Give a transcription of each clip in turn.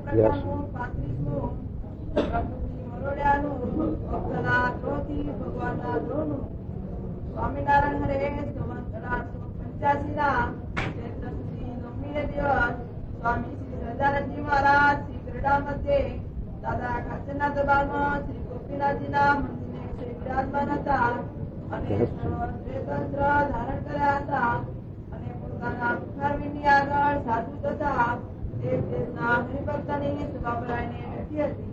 પ્રકારનું 35મું પ્રકૃતિ મરોડ્યાનું ભક્તના ક્રોધી ભગવાનના દ્રોહનું સ્વામિનારાયણ હરે સંવંત 1885 ના ચૈત્ર સુધી નવમીને દિવસ સ્વામી શ્રી સહજાનંદજી મહારાજ શ્રી ગરડા મધ્યે દાદા કાચરના દરબારમાં શ્રી ગોપીનાથજીના મંદિરે શ્રી વિરાજમાન હતા અને તંત્ર ધારણ કર્યા હતા અને પોતાના મુખારવિંદની આગળ સાધુ તથા દેશ દેશના હરિભક્તની સભા ભરાઈને બેઠી હતી.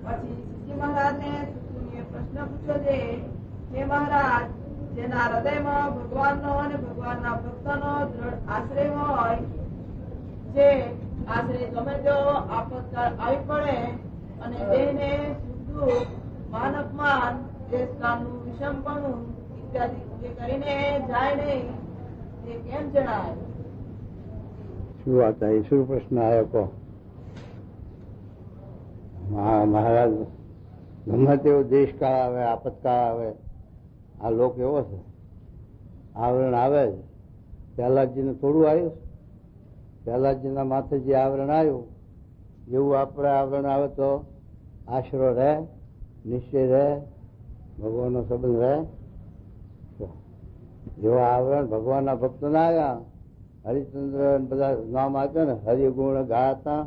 પછી શ્રીજી મહારાજને સુસુનીએ પ્રશ્ન પૂછ્યો છે, હે મહારાજ, જેના હૃદયમાં ભગવાનનો અને ભગવાનના ભક્તનો દ્રઢ આશ્રય હોય, જે આશ્રય ગમે તેવો આપતકાળ આવી પડે અને દેહને સુખ દુઃખ, માન અપમાન, દેશ કામનું વિષમપણું ઇત્યાદિ કરીને જાય નહીં, તે કેમ જણાય? શું વાત આવી? શું પ્રશ્ન આવ્યો કહો? મહારાજ, ગમે તેવો દેશકાળ આવે, આપતકાળ આવે, આ લોક એવો છે, આવરણ આવે જ. પ્રહલાદજીને થોડું આવ્યું? પ્રહલાદજીના માથે જે આવરણ આવ્યું એવું આપણે આવરણ આવે તો આશરો રહે, નિશ્ચય રહે, ભગવાનનો સંબંધ રહે. જેવા આવરણ ભગવાનના ભક્તોના આવ્યા, હરિચંદ્ર બધા નામ આપ્યા ને, હરિગુણ ગાતા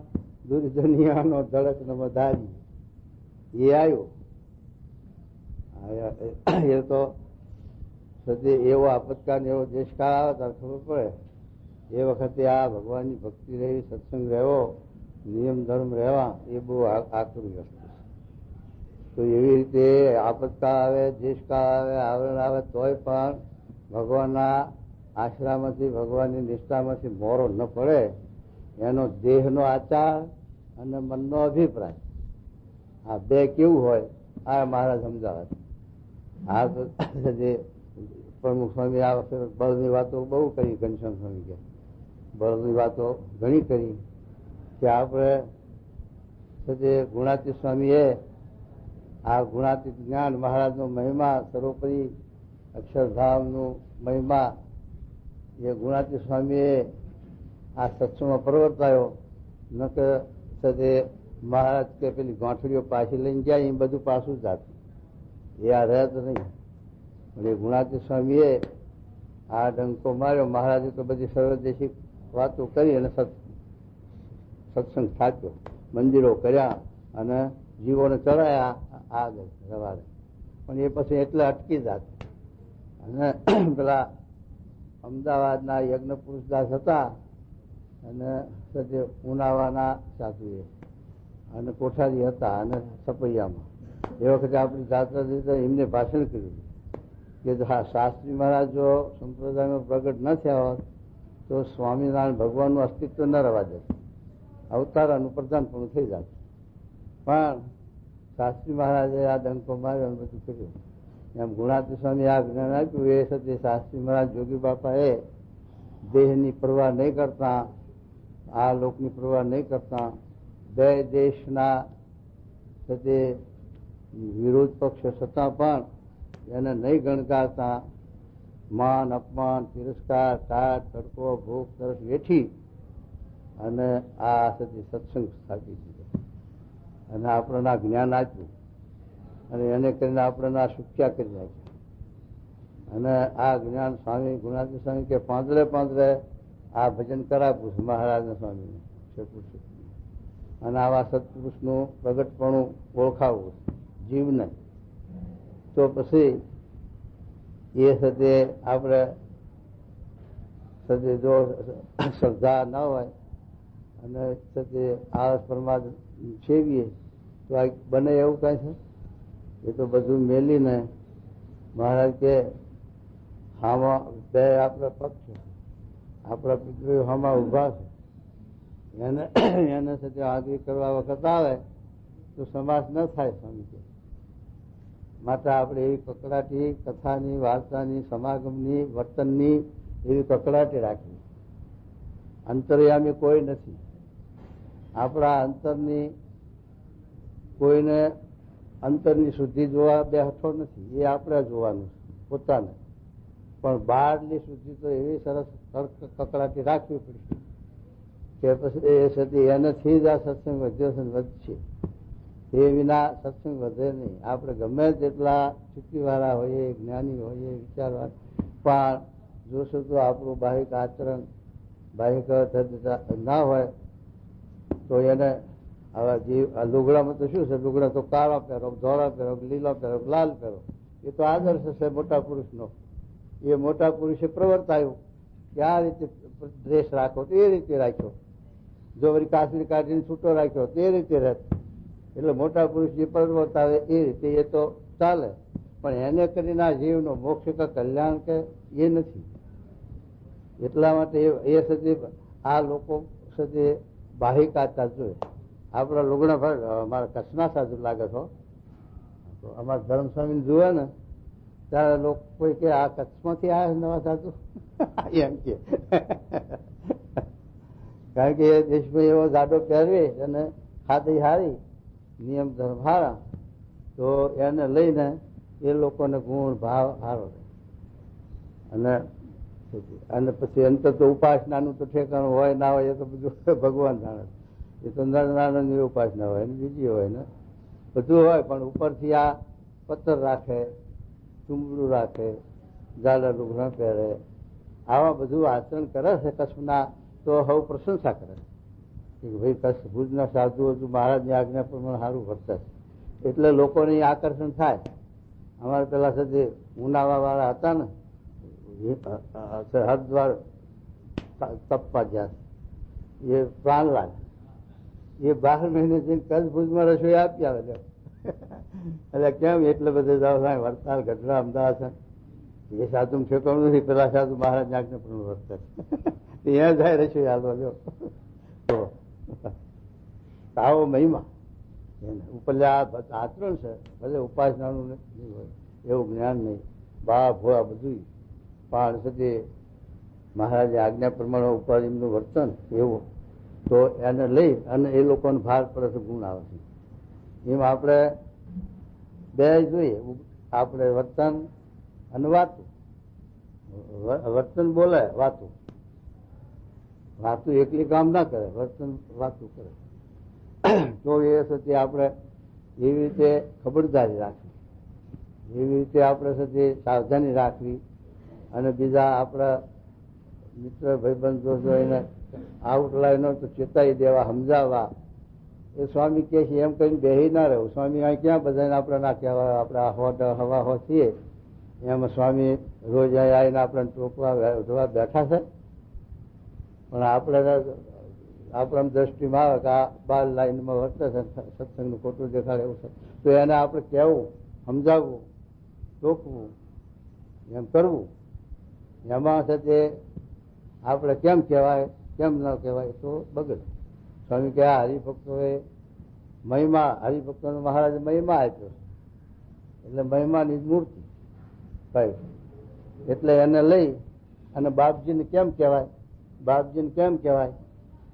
દુર્જનિયાનો ધડક ન વધારી, એ આવ્યું. એ તો સદી એવો આપતકાળ એવો દેશકાળ આવે ત્યારે ખબર પડે. એ વખતે આ ભગવાનની ભક્તિ રહેવી, સત્સંગ રહેવો, નિયમ ધર્મ રહેવા, એ બહુ આકરી વસ્તુ છે. તો એવી રીતે આપતકાળ આવે, દેશકાળ આવે, આવરણ આવે, તોય પણ ભગવાનના આશરામાંથી, ભગવાનની નિષ્ઠામાંથી મોરો ન પડે, એનો દેહનો આચાર અને મનનો અભિપ્રાય, આ બે કેવું હોય આ મહારાજ સમજાવે. આ તો જે પ્રમુખ સ્વામી આ વખતે બળની વાતો બહુ કરી, ઘનશ્યામ સ્વામી કે બળની વાતો ઘણી કરી કે આપણે ગુણાતીત સ્વામીએ આ ગુણાતીત જ્ઞાન મહારાજનો મહિમા, સર્વોપરી અક્ષરધામનું મહિમા, એ ગુણાતીત સ્વામીએ આ સત્સંગમાં પ્રવર્તાયો. ન કે મહારાજ કે પેલી ગોઠડીઓ પાછી લઈને જાય, એ બધું પાછું જાત, એ આ રહે તો નહીં. પણ એ ગુણાતીત સ્વામીએ આ ડંકો માર્યો. મહારાજે તો બધી સર્વદેશી વાતો કરી અને સત્સંગ થાક્યો, મંદિરો કર્યા અને જીવોને ચડાયા આગળ રવાડે. પણ એ પછી એટલે અટકી જાત. અને પેલા અમદાવાદના યજ્ઞ પુરુષદાસ હતા અને ઉનાવાના સાધુએ અને કોઠારી હતા અને સપૈયામાં, એ વખતે આપણી જાત્રા એમને ભાષણ કર્યું કે શાસ્ત્રી મહારાજ જો સંપ્રદાયમાં પ્રગટ ન થયા હોત તો સ્વામિનારાયણ ભગવાનનું અસ્તિત્વ ન રહેવા દે, અવતારાનું પ્રધાનપણું થઈ જાય. પણ શાસ્ત્રી મહારાજે આ ડંકો માર્યો અને બધું કર્યું. એમ ગુણાતીત સ્વામી આ જ્ઞાન આપ્યું. એ સાથે શાસ્ત્રી મહારાજ જોગી બાપાએ દેહની પરવા નહીં કરતા, આ લોકની પરવા નહીં કરતા, બે દેશના સાથે વિરોધ પક્ષ છતાં પણ એને નહીં ગણકારતા, માન અપમાન, તિરસ્કાર, ટાટ, તડકો, ભૂખ, તરસ વેઠી અને આ સાથે સત્સંગ સ્થાપી દીધો અને આપણને આ જ્ઞાન આપ્યું અને એને કરીને આપણને આ સુખ્યા કરી નાખ્યા. અને આ જ્ઞાન સ્વામી ગુણાતીત સ્વામી કે પાંદડે પાંદડે આ ભજન કરાવ્યું છે મહારાજના સ્વામીને, અને આવા સત્પુરુષનું પ્રગટપણું ઓળખાવવું જીવને. તો પછી એ સાથે આપણે સાથે જો શ્રદ્ધા ન હોય અને સાથે આળસ પ્રમાદ સેવીએ તો આ બને એવું કઈ છે? એ તો બધું મેલીને મહારાજ કે હામાં બે આપણા પક્ષ, આપણા પિતૃઓ હામાં ઉભા છે, એને સાથે હાજરી કરવા વખત આવે તો સમાસ ન થાય સ્વામી કે. માટે આપણે એવી કકડાટી કથાની, વાર્તાની, સમાગમની, વર્તનની એવી કકડાટી રાખવી. અંતર્યામી કોઈ નથી. આપણા અંતરની કોઈને અંતરની શુદ્ધિ જોવા બેઠો નથી, એ આપણે જોવાનું પોતાને. પણ બહારની શુદ્ધિ તો એવી સરસ કકડાટી રાખવી પડશે કે પછી એ સતી એનાથી જ આ સત્સંગ વધ્યો છે ને વધશે. તે વિના સત્સંગ વધે નહીં. આપણે ગમે તેટલા ચૂકીવાળા હોઈએ, જ્ઞાની હોઈએ, વિચારવા, પણ જોશું તો આપણું બાહિક આચરણ, બાહિક ના હોય તો એને આવા જીવ. લુગડામાં તો શું છે, લુગડા તો કાળા પહેરો, ધોળા પહેરો, લીલો પહેરો, લાલ પહેરો, એ તો આદર્શ છે મોટા પુરુષનો. એ મોટા પુરુષે પ્રવર્તાયું કે આ રીતે ડ્રેસ રાખો તો એ રીતે રાખ્યો, જો વળી કાસરી કાઢીને છૂટો રાખ્યો તો એ રીતે રહે. એટલે મોટા પુરુષ જે પ્રવર્તાવે એ રીતે એ તો ચાલે, પણ એને કરીને આ જીવનો મોક્ષ કે કલ્યાણ કે એ નથી. એટલા માટે એ સુધી આ લોકો સુધી બાહિક આચાર જોઈએ. આપણા લુગડા પર અમારા કચ્છના સાધુ લાગે છો, અમારા ધર્મસ્વામી જુએ ને ત્યારે લોકો કોઈ કે આ કચ્છમાંથી આવ્યા નવા સાધુ એમ કે, કારણ કે એ દેશમાં એવો જાડો પહેરવી અને ખાધી હારી, નિયમ ધર્મ હારા, તો એને લઈને એ લોકોને ગુણ ભાવ હારો. અને પછી અંતર તો ઉપાસનાનું તો ઠેકાણું હોય ના હોય એ તો બધું ભગવાન જાણે. એ તો નરનારાયણની ઉપાસના હોય ને બીજી હોય ને બધું હોય, પણ ઉપરથી આ પથ્થર રાખે, ચુંબડું રાખે, જાડા લુગડા પહેરે, આવા બધું આચરણ કરે છે કચ્છના, તો હવે પ્રશંસા કરે કે ભાઈ કચ્છ ભુજના સાધુઓ હતું મહારાજની આજ્ઞા પ્રમાણે સારું વર્તે, એટલે લોકોને આકર્ષણ થાય. અમારે પેલા સાથે ઉનાવા વાળા હતા ને, હરદ્વાર તપવા જ્યાં, એ પ્રાણલાલ, એ 12 મહિને જઈને કચ્છ ભુજમાં રસોઈ આપી આવે. એટલે કેમ એટલે બધે જાવ વડતાલ, ગઢડા, અમદાવાદ છે, એ સાધુ ઠેકાણું નથી. પેલા સાધુ મહારાજ આજ્ઞા પ્રમાણે વર્તે, ત્યાં જાય રસોઈ હાલવા લ્યો. તો આવો મહિમા ઉપરલે આ આચરણ છે. ભલે ઉપાસનાનું નહીં હોય, એવું જ્ઞાન નહીં, બા ભોળા બધું, પણ સુધી મહારાજે આજ્ઞા પ્રમાણે ઉપર એમનું વર્તન એવું, તો એને લઈ અને એ લોકોને ભાર પડે તો ગુણ આવે છે. એમ આપણે બે જોઈએ, આપણે વર્તન અને વાતું. વર્તન બોલે, વાતું એકલી કામ ના કરે, વર્તન વાતું કરે. તો એ સુધી આપણે એવી રીતે ખબરદારી રાખવી, એવી રીતે આપણે સુધી સાવધાની રાખવી, અને બીજા આપણા મિત્ર ભાઈબંધો એને આઉટલાઈનો તો ચેતાવી દેવા, સમજાવવા. એ સ્વામી કહે છે એમ કહીને બેહી ના રહેવું. સ્વામી અહીં ક્યાં બધાને આપણે ના કહેવાય, આપણે હવા હો છીએ એમાં સ્વામી રોજ અહીં આવીને આપણને ટોકવા જોવા બેઠા છે, પણ આપણે દ્રષ્ટિમાં આવે કે આ 12 લાઈનમાં વર્તે છે, સત્સંગનું ખોટું દેખાડે એવું છે, તો એને આપણે કહેવું, સમજાવવું, ટોકવું, એમ કરવું. એમાં છે તે આપણે કેમ કહેવાય કેમ ન કહેવાય તો બગડે. સ્વામી કે આ હરિભક્તોએ મહિમા, હરિભક્તોને મહારાજે મહિમા આપ્યો, એટલે મહિમાની મૂર્તિ ભાઈ, એટલે એને લઈ અને બાપજીને કેમ કહેવાય, બાપજીને કેમ કહેવાય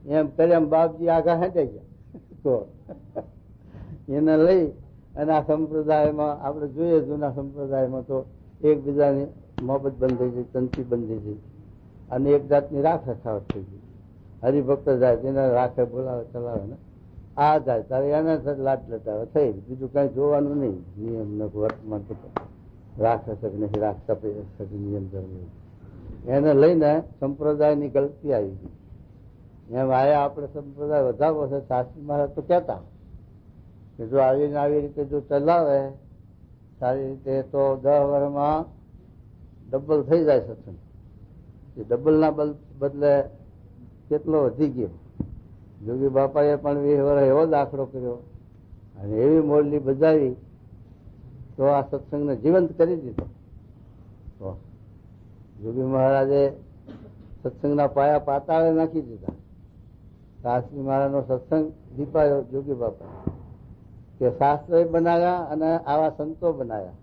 એમ કરી એમ બાપજી આગા હેંચાઈ ગયા. તો એને લઈ અને આ સંપ્રદાયમાં આપણે જોઈએ, જૂના સંપ્રદાયમાં તો એકબીજાની મોહબત બંધ થઈ ગઈ, તંતી બંધ થઈ ગઈ, અને એક જાતની રાખ રખાવટ થઈ ગઈ. હરિભક્ત જાય તેને રાખે, બોલાવે, ચલાવે ને આ જાય તારે એને લાટ લટાવે થઈ, બીજું કઈ જોવાનું નહીં. નિયમ ને વર્તમાન રાખ શકે નહીં, રાખ તપી શકે નિયમ ધર્મ, એને લઈને સંપ્રદાયની ગલતી આવી ગઈ. એમ આયા આપણે સંપ્રદાય વધારવો છે. શાસ્ત્રી મહારાજ તો કહેતા કે જો આવી રીતે જો ચલાવે સારી રીતે તો 10 વર્ષમાં ડબલ થઈ જાય સત્સંગ. એ ડબલના બદલે કેટલો વધી ગયો. જોગી બાપાએ પણ 20 વર્ષ એવો દાખલો કર્યો અને એવી મોરલી બજાવી તો આ સત્સંગને જીવંત કરી દીધો. તો જોગી મહારાજે સત્સંગના પાયા પાતાળે નાખી દીધા. શાસ્ત્રી મહારાજનો સત્સંગ દીપાયો જોગી બાપા કે શાસ્ત્રો બનાવ્યા અને આવા સંતો બનાવ્યા.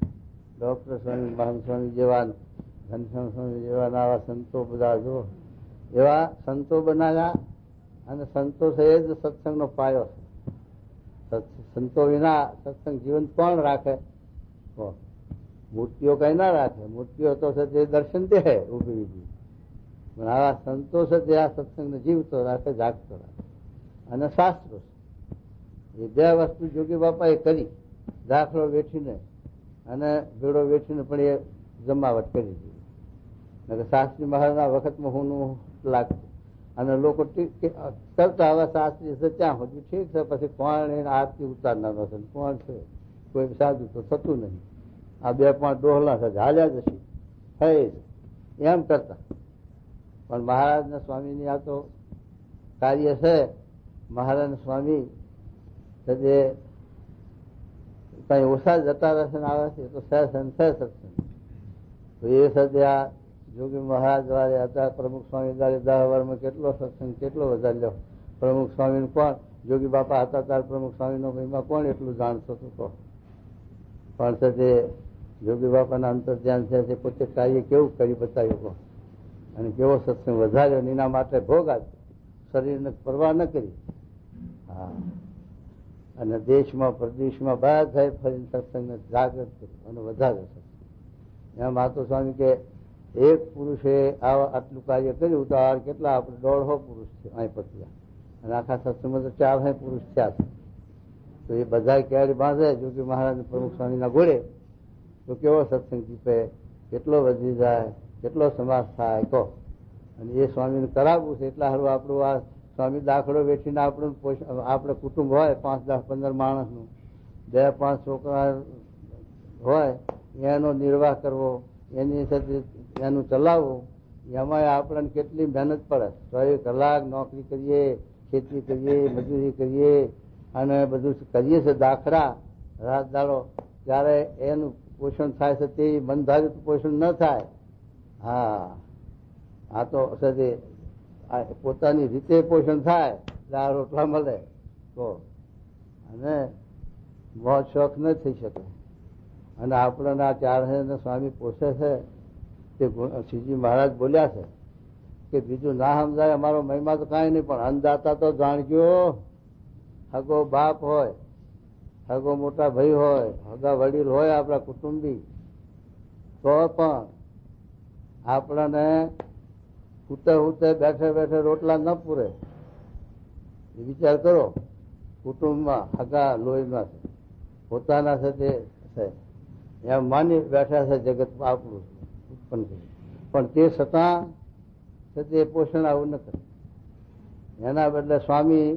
ડોક્ટર સ્વામી, મહાન સ્વામી જેવા, ઘનશ્યામ સ્વામી જેવા આવા સંતો બધા જો એવા સંતો બનાવ્યા. અને સંતો છે એ જ સત્સંગનો પાયો છે. સંતો વિના સત્સંગ જીવંત કોણ રાખે? મૂર્તિઓ કઈ ના રાખે. મૂર્તિઓ તો છે તે દર્શન દે ઉભી ઉભી, પણ આવા સંતોષ જ આ સત્સંગને જીવતો રાખે, જાગતો રાખે. અને શાસ્ત્રો એ બે વસ્તુ જોગી બાપાએ કરી, દાખલો વેઠીને અને ભેડો વેઠીને પણ એ જમાવટ કરી દીધી. શાસ્ત્રી મહારાજના વખતમાં હું લાગતું અને લોકો કરતા હવે શાસ્ત્રી છે ત્યાં સુધી ઠીક છે, પછી કોણ એને આરતી ઉતારનારો છે, કોણ છે, કોઈ સાધુ તો થતું નહીં. આ 2-5 ડોહલા છે, હાલ્યા જશે થઈ એમ કરતા. પણ મહારાજના સ્વામીની આ તો કાર્ય છે. મહારાજના સ્વામી જે કઈ ઓછા જતા રહેશે ને આવે છે તો સત્સંગ. તો એ સદ્યા જોગી મહારાજ વાળે હતા, પ્રમુખ સ્વામી દ્વારા 10 વર્ષમાં કેટલો સત્સંગ કેટલો વધાર્યો. પ્રમુખ સ્વામી કોણ, જોગી બાપા હતા ત્યારે પ્રમુખ સ્વામીનો મહિમા કોણ એટલું જાણતો હતો. પણ તે જોગી બાપાના અંતર ધ્યાન છે તે પોતે કાર્ય કેવું કરી બતાવ્યું અને કેવો સત્સંગ વધાર્યો. એના માટે ભોગ આપ્યો, શરીરને પરવા ન કરી. હા, અને દેશમાં પ્રદેશમાં બધા ફરીને સત્સંગને જાગૃત કર્યું અને વધારે સત્સંગ. એમ માતો સ્વામી કે એક પુરુષે આટલું કાર્ય કર્યું તો આ કેટલા આપણે 150 પુરુષ છે અહીં પત્યા, અને આખા સત્સંગમાં તો 4 પુરુષ થયા છે. તો એ બધા ક્યારે બાંધે જોગી મહારાજ પ્રમુખ સ્વામીના ઘોડે તો કેવો સત્સંગ જીપે, કેટલો વધી જાય, કેટલો સમાસ થાય કહો. અને એ સ્વામીને કરાવવું છે એટલા સારું આપણું આ સ્વામી દાખલો વેઠીને આપણું આપણે કુટુંબ હોય 5, 10, 15 માણસનું, 2-5 છોકરા હોય એનો નિર્વાહ કરવો, એની સાથે એનું ચલાવવું, એમાં આપણને કેટલી મહેનત પડે. 24 કલાક નોકરી કરીએ, ખેતી કરીએ, મજૂરી કરીએ અને બધું કરીએ છીએ દાખલા રાત દાડો, ત્યારે એનું પોષણ થાય છે તે મન ધાર્યું પોષણ ન થાય. હા, આ તો પોતાની રીતે પોષણ થાય એટલે આ રોટલા મળે તો, અને મોજ શોખ ન થઈ શકે. અને આપણને આ 4 સ્વામી પોષે છે. તે શ્રીજી મહારાજ બોલ્યા છે કે બીજું ના સમજાય અમારો મહિમા તો કાંઈ નહીં, પણ અન્નદાતા તો જાણજો. હગો બાપ હોય, હગો મોટા ભાઈ હોય, હગા વડીલ હોય, આપણા કુટુંબી, તો પણ આપણને હુતે બેઠે રોટલા ન પૂરે. વિચાર કરો, કુટુંબમાં હગા લોહીમાં પોતાના છે તે છે એમ માની બેઠા છે જગત આપણું ઉત્પન્ન કર્યું, પણ તે છતાં તે પોષણ આવું ન કરે. એના બદલે સ્વામી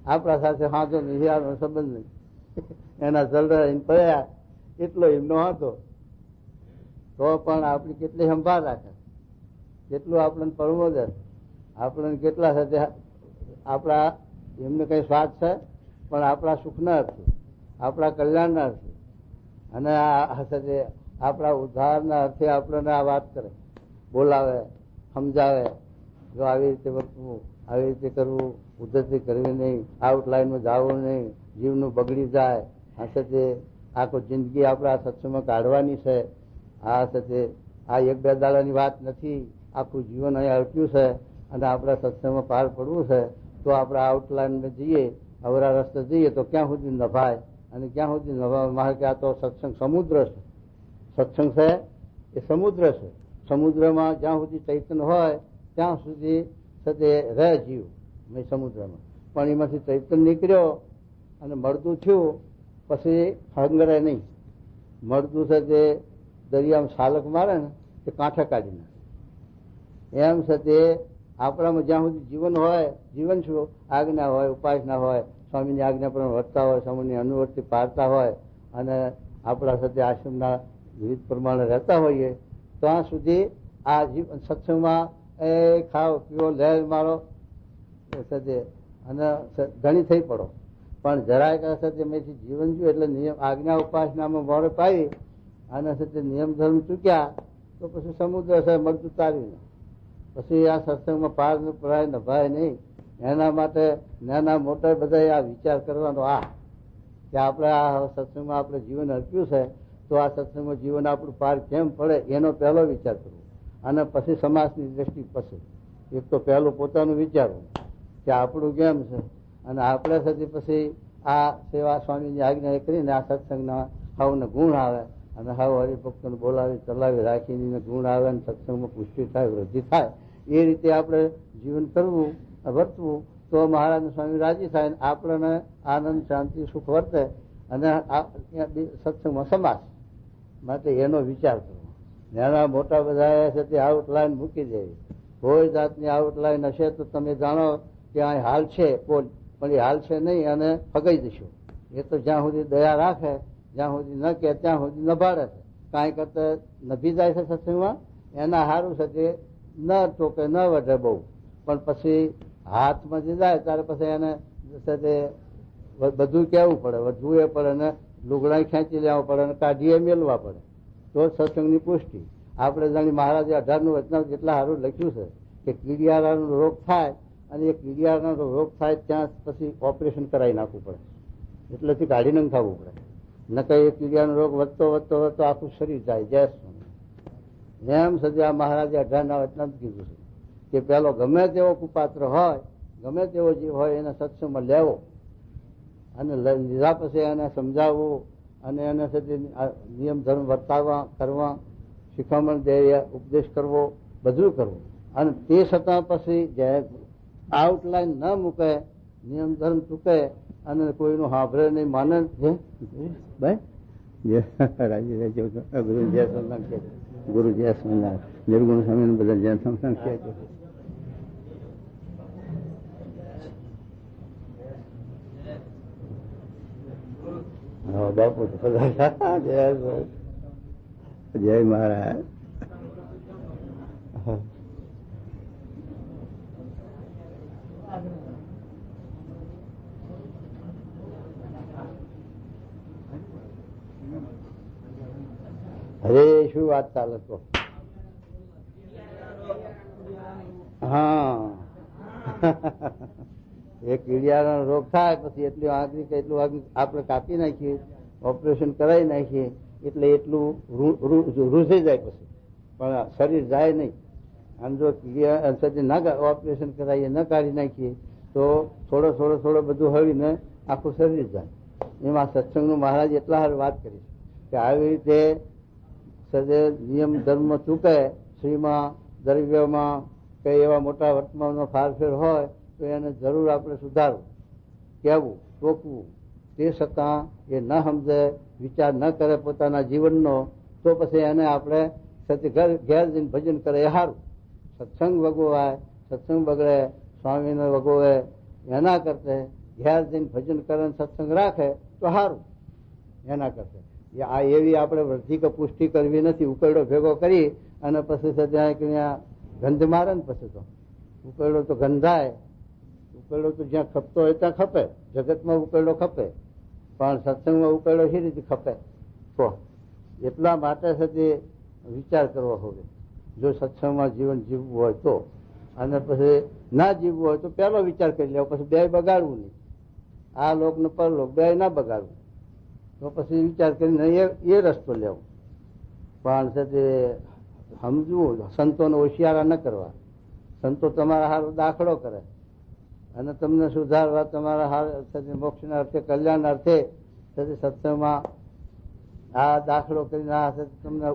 આપણા સાથે હાથો નિહાળનો સંબંધ નહીં, એના જલરા પડ્યા એટલો એમનો હતો તો પણ આપણી કેટલી સંભાળ રાખે, કેટલું આપણને પરમોદર, આપણને કેટલા સાથે આપણા એમને કઈ સ્વાર્થ છે પણ આપણા સુખના અર્થે, આપણા કલ્યાણના અર્થે અને આ સાથે આપણા ઉદ્ધારના અર્થે આપણને આ વાત કરે, બોલાવે, સમજાવે. જો આવી રીતે વર્તવું, આવી રીતે કરવું, ઉદ્ધતિ કરવી નહીં, આઉટલાઈનમાં જવું નહીં, જીવનું બગડી જાય. આ સાથે આખો જિંદગી આપણા સત્સંગમાં કાઢવાની છે. આ સાથે આ 1-2 દાડાની વાત નથી, આખું જીવન અહીંયા અટક્યું છે અને આપણા સત્સંગમાં પાર પડવું છે. તો આપણે આઉટલાઈનમાં જઈએ, અવરા રસ્તે જઈએ તો ક્યાં સુધી નભાય અને ક્યાં સુધી નભાવે. મારે કે આ તો સત્સંગ સમુદ્ર છે. સત્સંગ છે એ સમુદ્ર છે. સમુદ્રમાં જ્યાં સુધી ચૈતન્ય હોય ત્યાં સુધી સદે રહે જીવ સમુદ્રમાં, પણ એમાંથી ચૈતન્ય નીકળ્યો અને મળતું થયું પછી હંગરે નહીં. મળતું છે તે દરિયામાં છાલક મારે ને તે કાંઠે કાઢી નાખે. એમ છે તે આપણામાં જ્યાં સુધી જીવન હોય, જીવન શું આજ્ઞા હોય, ઉપાસના હોય, સ્વામીની આજ્ઞા પણ વર્તતા હોય, સ્વામીની અનુવર્તી પાડતા હોય અને આપણા સાથે આશ્રમના વિવિધ પ્રમાણે રહેતા હોઈએ ત્યાં સુધી આ જીવન સત્સંગમાં એ ખાઓ પીવો લહેર મારો સાથે અને ઘણી થઈ પડો. પણ જરાય સાથે મેથી જીવન જોયું એટલે નિયમ આજ્ઞા ઉપાસનામાં મોડે પાડી અને સાથે નિયમ ધર્મ ચૂક્યા તો પછી સમુદ્ર છે મળતું તારીને પછી આ સત્સંગમાં પાર પડાય નભાય નહીં. એના માટે નાના મોટા બધા આ વિચાર કરવાનો કે આપણે આ સત્સંગમાં આપણે જીવન અર્પ્યું છે તો આ સત્સંગમાં જીવન આપણું પાર કેમ પડે એનો પહેલો વિચાર કરવો અને પછી સમાજની દ્રષ્ટિ પછી એક તો પહેલું પોતાનું વિચારવું કે આપણું કેમ છે અને આપણે સાથે પછી આ સેવા સ્વામીની આજ્ઞા કરીને આ સત્સંગના હાવને ગુણ આવે અને હાવ હરિભક્તોને બોલાવી ચલાવી રાખીને ગુણ આવે અને સત્સંગમાં પુષ્ટિ થાય, વૃદ્ધિ થાય. એ રીતે આપણે જીવન કરવું, વર્તવું, તો મહારાજ સ્વામી રાજી થાય, આપણને આનંદ, શાંતિ, સુખ વર્તે, અને સત્સંગમાં સમાસ માટે એનો વિચાર કરવો. નાના મોટા બધા છે તે આઉટલાઈન મૂકી દેવી. કોઈ જાતની આઉટલાઈન હશે તો તમે જાણો કે આ હાલ છે, પણ એ હાલ છે નહીં, અને ફગાઈ દઈશું. એ તો જ્યાં સુધી દયા રાખે, જ્યાં સુધી ન કે ત્યાં સુધી નભાડે છે. કાંઈ કરતા નભી જાય છે સત્સંગમાં, એના સારું છે તે ન ટોકે, ન વધે બહુ, પણ પછી હાથમાં જે જાય ત્યારે પછી એને બધું કહેવું પડે, વધવું એ પડે, અને લુગડા ખેંચી લેવા પડે, અને કાઢીએ મેળવા પડે, તો સત્સંગની પુષ્ટિ. આપણે જાણી મહારાજે 18નું વચનામૃત જેટલા સારું લખ્યું છે કે કીડિયારાનો રોગ થાય, અને એ કીડિયારાનો રોગ થાય ત્યાં પછી ઓપરેશન કરાવી નાખવું પડે, એટલેથી કાઢી નંખાવવું પડે. ન કઈ કીડિયાનો રોગ વધતો વધતો વધતો આખું શરીર જાય. જય સ્વામી. એમ સજા મહારાજે 18ના વચનામૃત કીધું છે કે પેલો ગમે તેવો કુપાત્ર હોય, ગમે તેવો જીવ હોય, એને સત્સંગમાં લેવો, અને લીધા પછી એને સમજાવવું, અને એને નિયમ ધર્મ વર્તાવવા કરવા, શિખામણ દે, ઉપદેશ કરવો, બધું કરવું. અને તે છતાં પછી આઉટલાઈન ન મૂકે, નિયમ ધર્મ ચૂકે, અને કોઈનું સાંભળે નહીં, માને. ગુરુ જય સોમનાથ, ગુરુ જય સોમનાથ, નિર્ગુણ સ્વામી બધા જય સોમનાથ કહે છે. બાપુ જય મહારાજ. અરે શું વાત ચાલે તો. હા, એ કીડિયાનો રોગ થાય પછી એટલું આંગળી કે એટલું આપણે કાપી નાખીએ, ઓપરેશન કરાવી નાખીએ, એટલે એટલું રૂઝી જાય પછી, પણ શરીર જાય નહીં. અને જો કીડિયા ઓપરેશન કરાવીએ, ન કાઢી નાખીએ, તો થોડો થોડો થોડો બધું હળીને આખું શરીર જાય. એમાં સત્સંગનું મહારાજ એટલા હાર વાત કરી કે આવી રીતે નિયમ ધર્મ ચૂકે, શ્રીમાં દ્રવ્યમાં કઈ એવા મોટા વર્તમાનમાં ફારફેર હોય તો એને જરૂર આપણે સુધારવું, કહેવું, ટોકવું. તે છતાં એ ન સમજે, વિચાર ન કરે પોતાના જીવનનો, તો પછી એને આપણે ઘેર જઈને ભજન કરે એ સારું. સત્સંગ વગોવાય, સત્સંગ બગડે, સ્વામીને વગોવે, એના કરતે ઘેર જઈને ભજન કરે, સત્સંગ રાખે તો સારું. એના કરતે આ એવી આપણે વૃદ્ધિ કે પુષ્ટિ કરવી નથી. ઉકરડો ભેગો કરી અને પછી ત્યાં ગંધ મારે ને, પછી તો ઉકરડો તો ગંધાય. ઉકરડો તો જ્યાં ખપતો હોય ત્યાં ખપે. જગતમાં ઉકરડો ખપે, પણ સત્સંગમાં ઉકરડો શી રીતે ખપે? તો એટલા માટે છે તે વિચાર કરવો હોય. જો સત્સંગમાં જીવન જીવવું હોય તો, અને પછી ના જીવવું હોય તો પહેલો વિચાર કરી લેવો, પછી બે બગાડવું નહીં. આ લોક ને પરલોક બે ના બગાડવું, તો પછી વિચાર કરીને એ રસ્તો લેવો. પણ છે તે સમજવું, સંતોને હોશિયારા ન કરવા. સંતો તમારા હારો દાખલો કરે અને તમને સુધારવા, તમારા મોક્ષના અર્થે, કલ્યાણ અર્થે સત્સંગમાં આ દાખલો કરીને આ તમને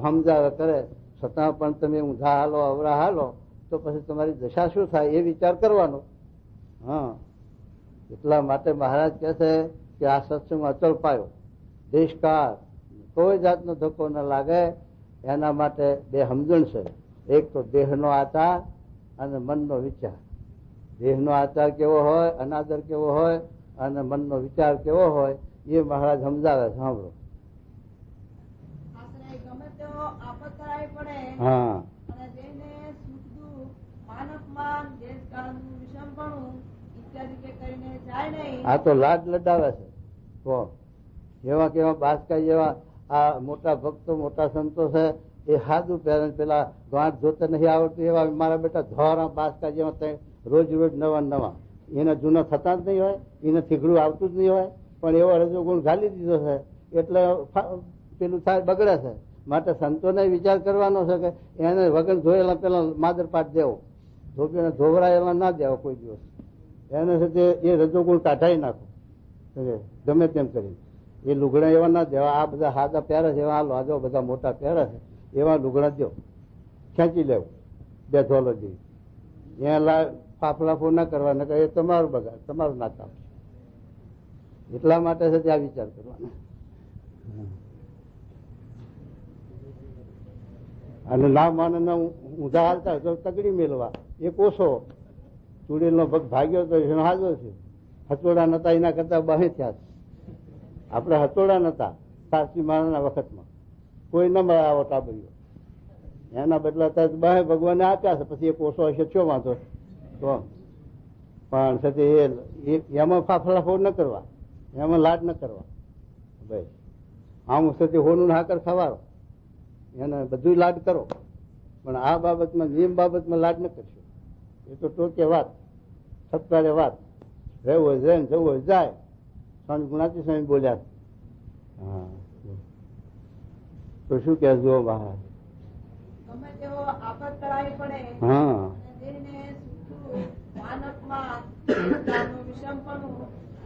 સમજાવે કરે, છતાં પણ તમે ઊંધા હાલો, અવરા હાલો, તો પછી તમારી દશા શું થાય એ વિચાર કરવાનો. હા, એટલા માટે મહારાજ કહે છે કે આ સત્સંગમાં અચળ પાયો, દેશકાળ કોઈ જાતનો ધક્કો ન લાગે, એના માટે બે સમજણ છે. એક તો દેહનો આચાર અને મનનો વિચાર. દેહનો આચાર કેવો હોય, અનાદર કેવો હોય, અને મનનો વિચાર કેવો હોય, એ મહારાજ સમજાવે. સાંભળો. ગમે તેવો આપત્તિ પડે, હા, અને દેહને સુખ દુઃખ, માન અપમાન, દેશકાળનું વિષમપણું ઇત્યાદિ કે કરીને જાય નહીં. આ તો લાડ લડાવે છે. તો જેવા કેવા બાસકા જેવા આ મોટા ભક્તો, મોટા સંતો છે, એ સાદું પહેરે, પેલા ગાંઠ જોતા નહીં આવડતું એવા મારા બેટા ધોરા બાસકા જેવા રોજ રોજ નવા નવા, એના જૂના થતા જ નહીં હોય, એને થીગડું આવતું જ નહીં હોય, પણ એવો રજોગુણ ઘાલી દીધો છે એટલે પેલું થાય, બગડે છે. માટે સંતોને વિચાર કરવાનો છે કે એને વગર ધોયેલા પેલા માદર પાટ દેવો, ધોવરાયેલા ના દેવો કોઈ દિવસ. એને છે એ રજોગુણ કાઢાઈ નાખો ગમે તેમ કરી. એ લુગડા એવા ના દેવા. આ બધા સાદા પહેરે છે એવા, હાલો આજો બધા મોટા પહેરે છે એવા લુગડા દો, ખેંચી લેવું. પેથોલોજી. ત્યાં ફાફલા ફો ના કરવા, નકર એ તમારું બગાડ, તમારું નાકામ. એટલા માટે છે ત્યાં વિચાર કરવાનો. અને ના માને ના ઊંધા હાલતા તો તગડી મેળવા. એક ઓછો ચૂડેલનો ભગ ભાગ્યો તો એનો હાજો છે. હચોડા નતા એના કરતા બહે થયા. આપણે હચોડા નતા સાસરી માના વખતમાં, કોઈ ન મળે આવો ટાબરીઓ. એના બદલા બહે ભગવાને આપ્યા છે. પછી એક ઓછો હશે છો વાંધો તો પણ સાથે એમાં ફાફલા ફોડ ન કરવા, એમાં લાડ ન કરવા. ભાઈ આમ સાથે હોનું હાકર ખવારો, એને બધું લાડ કરો, પણ આ બાબતમાં નિયમ બાબતમાં લાડ ન કરશો. એ તો ટોકે વાત, સત્તારે વાત. રહેવું હોય રહે, જવું હોય જાય. સ્વામી ગુણાતી સ્વામી બોલ્યા. હા, તો શું કહેજો મહારાજ? ગમે તેવો આફત કરાવી પડે, હા, દેહને સુખું, માનવમાં પોતાનું વિષમપણું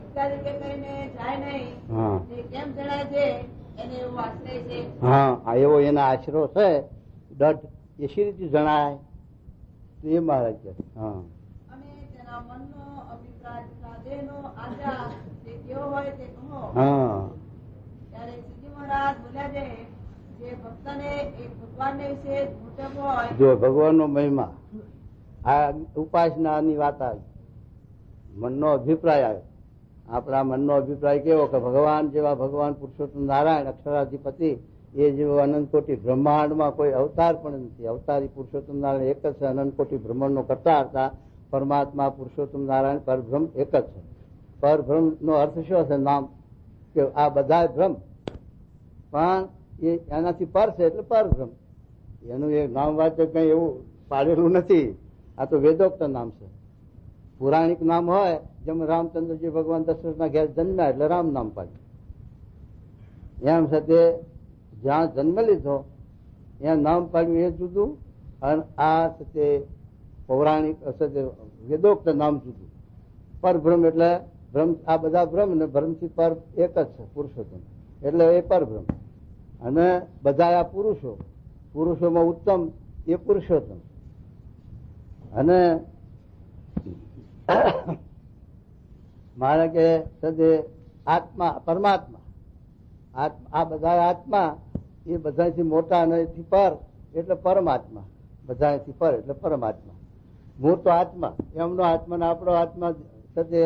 ઇત્યાદિ કે કહીને જાય નહીં. હા, તે કેમ જણાય છે? એને એવો આશ્રય છે. હા, આ એવો એના આશરો છે દઢ, એ શી રીતે જણાય? તો એ મહારાજ કહે. હા, અને તેના મનનો અભિપ્રાય તથા દેહનો આચાર તે કેવો હોય તે કહો. હા, ત્યારે શ્રીજી મહારાજ બોલ્યા છે, જે ભક્તને એક ભગવાનને વિશે મોટે હોય. જો ભગવાનનો મહિમા, આ ઉપાસનાની વાત આવી, મનનો અભિપ્રાય આવ્યો. આપણા મનનો અભિપ્રાય કેવો કે ભગવાન જેવા ભગવાન પુરુષોત્તમ નારાયણ અક્ષરાધિપતિ એ જેવો અનંત કોટી બ્રહ્માંડમાં કોઈ અવતાર પણ નથી. અવતારી પુરુષોત્તમ નારાયણ એક જ છે. અનંત કોટી બ્રહ્માંડનો કરતા હતા પરમાત્મા પુરુષોત્તમ નારાયણ પરબ્રહ્મ એક જ છે. પરબ્રહ્મ નો અર્થ શું છે? નામ, કે આ બધા ભ્રમ, પણ એ એનાથી પર છે એટલે પરબ્રહ્મ. એનું એક નામ વાચક કઈ એવું પાડેલું નથી. આ તો વેદોક્ત નામ છે. પુરાણિક નામ હોય, જેમ રામચંદ્રજી ભગવાન દશરથના ઘેર જન્મ્યા એટલે રામ નામ પાડ્યું. એમ છે તે જ્યાં જન્મ લીધો ત્યાં નામ પાડ્યું એ જુદું, અને આ છે તે પૌરાણિક વેદોક્ત નામ જુદું. પરબ્રહ્મ એટલે બ્રહ્મ, આ બધા બ્રહ્મ ને બ્રહ્મથી પર એક જ છે પુરુષોત્તમ, એટલે એ પરબ્રહ્મ. અને બધા આ પુરુષો, પુરુષોમાં ઉત્તમ એ પુરુષોત્તમ. અને મારે કે સદે આત્મા પરમાત્મા, આ બધા આત્મા એ બધાથી મોટા અને પર એટલે પરમાત્મા. બધાથી પર એટલે પરમાત્મા. મૂળ તો આત્મા, એમનો આત્મા ને આપણો આત્મા સદે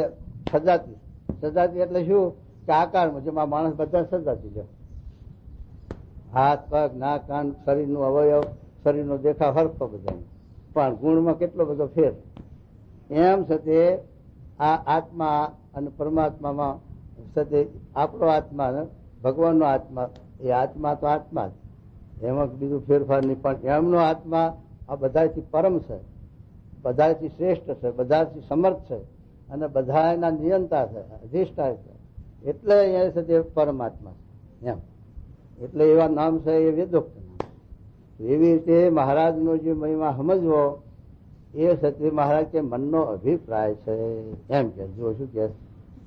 સજાતી. સજાતી એટલે શું કે આકારમાં, જેમાં માણસ બધા સજાતી છે. હાથ પગ નાક કાન શરીરનું અવયવ, શરીરનો દેખાવ હરખો બધા, પણ ગુણમાં કેટલો બધો ફેર. એમ છે તે આ આત્મા અને પરમાત્મામાં સાથે આપણો આત્મા અને ભગવાનનો આત્મા, એ આત્મા તો આત્મા જ, એમાં બીજું ફેરફાર નહીં. પણ એમનો આત્મા આ બધાથી પરમ છે, બધાથી શ્રેષ્ઠ છે, બધાથી સમર્થ છે, અને બધા એના નિયંતા છે, અધિષ્ઠાય છે. એટલે એ છે તે પરમાત્મા છે એમ. એટલે એવા નામ છે એ વેદોક્ત નામ. એવી રીતે મહારાજનો જે મહિમા સમજવો એ સત્ય મહારાજ કે મનનો અભિપ્રાય છે એમ કે. જો શું કે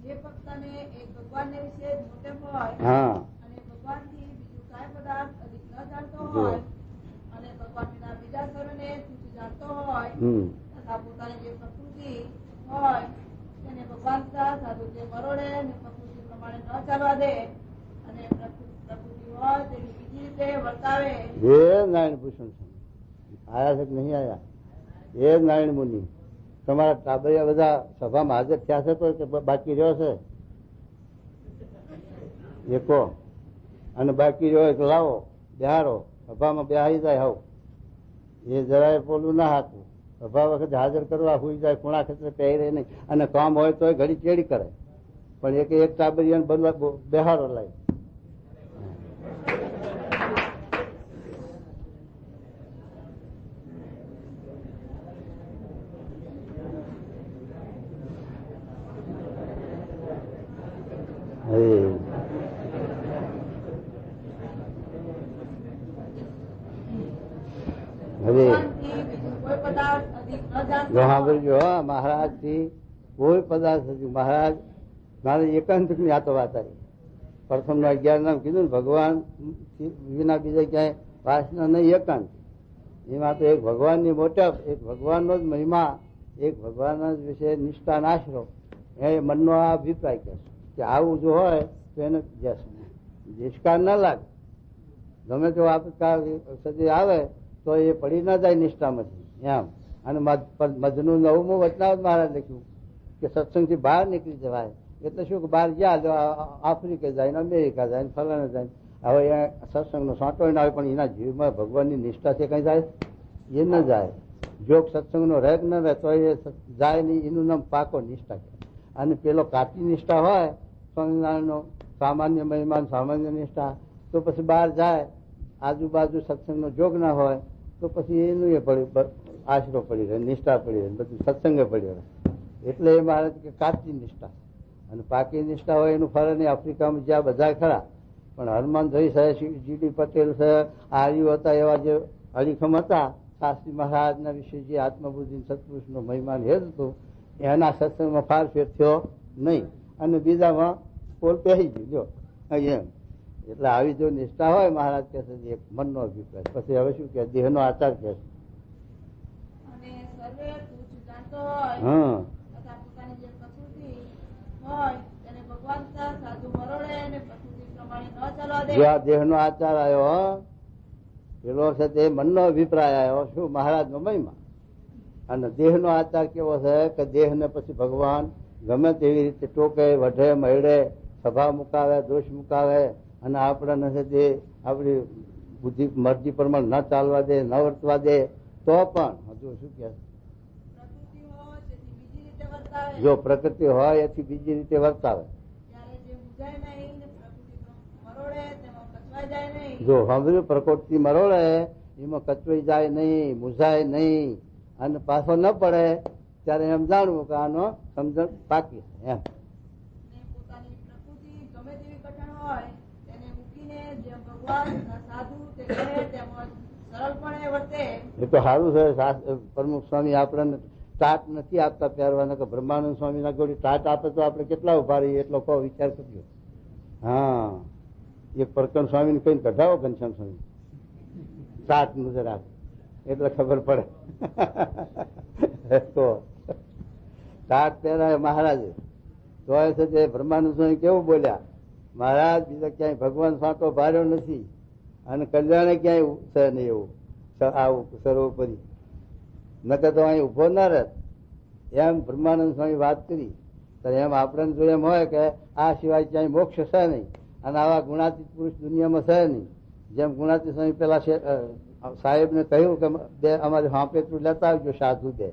જે ભક્તને એક ભગવાનને વિશે મોટે હોય, હા, અને ભગવાનથી બીજું કાંઈ પદાર્થ અધિક ન જાણતો હોય, અને ભગવાન વિના બીજા સર્વને તુચ્છ જાણતો હોય, તથા પોતાની જે પ્રકૃતિ હોય તેને ભગવાન સાધુ તે મરોડે અને પ્રકૃતિ પ્રમાણે ન ચાલવા દે, અને પ્રકૃતિ હોય તેની બીજી રીતે વર્તાવે. એ નારાયણ ભૂષણ આયા છે કે નહીં આયા? એ નારાયણ મુનિ તમારા ટાબરિયા બધા સભામાં હાજર થયા છે તો બાકી રહ્યો છે એકો? અને બાકી રહ્યો તો લાવો, બિહારો સભામાં બેહાઈ જાય. હોવ એ જરાય પોલું ના હાથવું. સભા વખતે હાજર કરવા હુઈ જાય, ખૂણા ખેતરે પહેરે નહીં, અને કામ હોય તો ઘડી ચેડી કરે, પણ એક ટાબરિયાને બેહારો લાય. મહારાજ થી કોઈ પદાર્થ નથી. મહારાજ મારે એકાંત ની આ તો વાત આવી. પ્રથમ નો 11 નામ કીધું ને, ભગવાન વિના બીજા ક્યાંય વાસના નહીં, એકાંત. એમાં તો એક ભગવાનની મોટપ, એક ભગવાનનો જ મહિમા, એક ભગવાનના જ વિશે નિષ્ઠા નાશરો, એ મનનો આ અભિપ્રાય કહે કે આવું જો હોય તો એને દેશકાર ન લાગે. ગમે તેવો આપત્કાળ સદી આવે તો એ પડી ન જાય નિષ્ઠામાંથી એમ. અને મધનું 9મું વચનાવત મહારાજ લખ્યું કે સત્સંગથી બહાર નીકળી જવાય. એટલે શું કે બહાર ગયા આફ્રિકા જાય ને અમેરિકા જાય ને ફલાણા જાય. હવે સત્સંગનો સાંટો ના આવે પણ એના જીવમાં ભગવાનની નિષ્ઠા છે કઈ જાય એ ન જાય. જો સત્સંગનો રેગ ન રહે તો એ જાય નહીં. એનું નામ પાકો નિષ્ઠા છે. અને પેલો કાચી નિષ્ઠા હોય સ્વામિનારાયણનો સામાન્ય મહિમાન સામાન્ય નિષ્ઠા તો પછી બહાર જાય, આજુબાજુ સત્સંગનો જોગ ના હોય તો પછી એનું એ આશરો પડી રહે, નિષ્ઠા પડી રહે, બધું સત્સંગે પડી રહે. એટલે એ મારે કે કાચી નિષ્ઠા. અને પાકી નિષ્ઠા હોય એનું ફરે નહીં. આફ્રિકામાં જ્યાં બધા ખરા પણ હનુમાન જઈ સાહેબ, જીડી પટેલ છે, આર્યો હતા, એવા જે અડીખમ હતા શાસ્ત્રી મહારાજના વિશે જે આત્મબુદ્ધિ સત્પુરુષનો મહિમાન હેત હતું એના સત્સંગમાં ફાર ફેર થયો નહીં. અને બીજામાં પોલ પહેરી ગયું જો એમ. એટલે આવી જો નિષ્ઠા હોય મહારાજ કહે છે એક મનનો અભિપ્રાય. પછી હવે શું કે દેહનો આચાર કહે છે. હા જો આ દેહનો આચાર આવ્યો પેલો છે તે મનનો અભિપ્રાય આવ્યો શું મહારાજનો મહિમા. અને દેહનો આચાર કેવો છે કે દેહને પછી ભગવાન ગમે તેવી રીતે ટોકે, વઢે, મહેડે, સભા મુકાવે, દોષ મુકાવે અને આપણને છે તે આપણી બુદ્ધિ મરજી પ્રમાણે ન ચાલવા દે, ન વર્તવા દે તો પણ હજુ શું કે જો પ્રકૃતિ હોય એથી બીજી રીતે વર્તાવે. જો સાંભળ્યું પ્રકૃતિ મરોડે એમાં કચવાઈ જાય નહીં, મૂંઝાય નહીં અને પાછો ન પડે ત્યારે એમ જાણવું કે આનો સમજણ પાકી એમ. એ તો સારું છે. પ્રમુખ સ્વામી આપણને ટાટ નથી આપતા પહેરવાના કે બ્રહ્માનંદ સ્વામી ના જોડી ટાટ આપે તો આપણે કેટલા ઉભા રહીએ એટલો કહો વિચાર કરજો. હા એક પરકન સ્વામી ને કઈ કઢાવો ઘનશ્યામ સ્વામી ટાટ નું જરા એટલે ખબર પડે. તો ટાટ પહેરાય મહારાજે તો છે તે બ્રહ્માનંદ સ્વામી કેવું બોલ્યા મહારાજ બીજા ક્યાંય ભગવાન સાંટો ભાર્યો નથી અને કલ્યાણે ક્યાંય છે નહીં એવું આવું સર્વોપરી નકર તો અહીં ઉભો ના રહે. એમ બ્રહ્માનંદ સ્વામી વાત કરી તો એમ આપણે જો એમ હોય કે આ સિવાય ક્યાંય મોક્ષ છે નહીં અને આવા ગુણાતીત પુરુષ દુનિયામાં છે નહીં. જેમ ગુણાતીત સ્વામી પેલા સાહેબ ને કહ્યું કે બે અમારે હાંપેતું લેતા આવજો સાધુ દે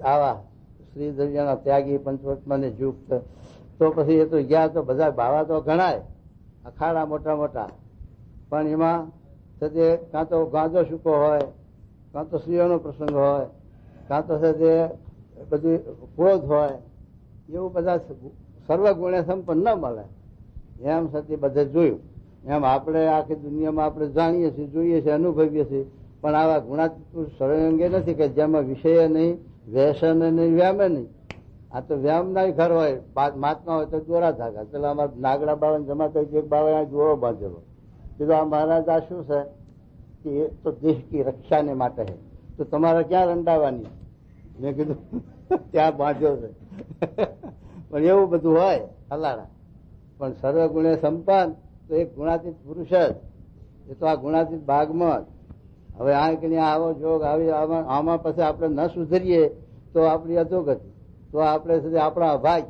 આવા શ્રી દરિયાના ત્યાગી પંચવટમાં યુક્ત. તો પછી એ તો ગયા તો બધા બાવા તો ગણાય અખાડા મોટા મોટા પણ એમાં તે કાં તો ગાંજો સૂકો હોય, કાં તો સ્ત્રીઓનો પ્રસંગ હોય, કાં તો છે તે બધું ક્રોધ હોય, એવું બધા સર્વ ગુણે સંપન્ન ન મળે. એમ સતી બધે જોયું. એમ આપણે આખી દુનિયામાં આપણે જાણીએ છીએ, જોઈએ છીએ, અનુભવીએ છીએ પણ આવા ગુણાતીત સર્વાંગે નથી કે જેમાં વિષય નહીં, વ્યસન નહીં, વ્યામે નહીં. આ તો વ્યામ ના ઘર હોય, મહાત્મા હોય તો દોરા ધાગા. પેલા અમારા નાગડા બાવા જમા કરી એક બાવા દોરો બાંધેલો. કીધું આ મહારાજ આ શું છે કે એ તો દેશ કી રક્ષાને માટે છે તો તમારે ક્યાં રંડાવાની. મેં કીધું ત્યાં બાંધ્યો છે. પણ એવું બધું હોય હલાડા. પણ સર્વ ગુણે સંપન્ન તો એક ગુણાતીત પુરુષ જ. એ તો આ ગુણાતીત ભાગમાં જ. હવે આ કે આવો જોગ આવી આમાં પછી આપણે ન સુધરીએ તો આપણી અધોગતિ, તો આપણે સુધી આપણા અભાગ.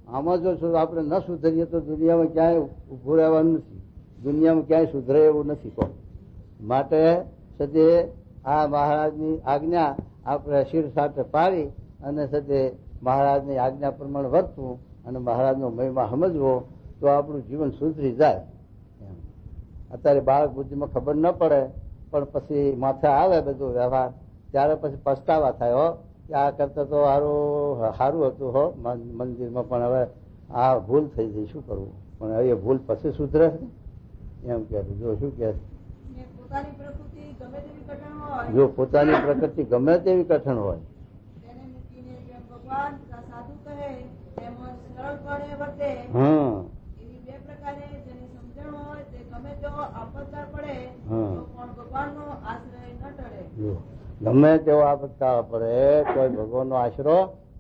આમાં જો આપણે ન સુધરીએ તો દુનિયામાં ક્યાંય ઉભું રહેવાનું નથી, દુનિયામાં ક્યાંય સુધરે એવું નથી. કહો માટે સદે આ મહારાજની આજ્ઞા આપણે શિર સાથે પાડી અને સદે મહારાજની આજ્ઞા પ્રમાણે વર્તવું અને મહારાજનો મહિમા સમજવો તો આપણું જીવન સુધરી જાય. અત્યારે બાળક બુદ્ધિમાં ખબર ન પડે પણ પછી માથે આવે બધો વ્યવહાર ત્યારે પછી પસ્તાવા થાય હો કે આ કરતા તો સારું હતું હો મંદિરમાં પણ હવે આ ભૂલ થઈ ગઈ શું કરવું. પણ હવે એ ભૂલ પછી સુધરે એમ કે જો શું કે જો પોતાની પ્રકૃતિ ગમે તેવી કઠણ હોય ગમે તેવો આપતકાળ પડે તો ભગવાનનો આશરો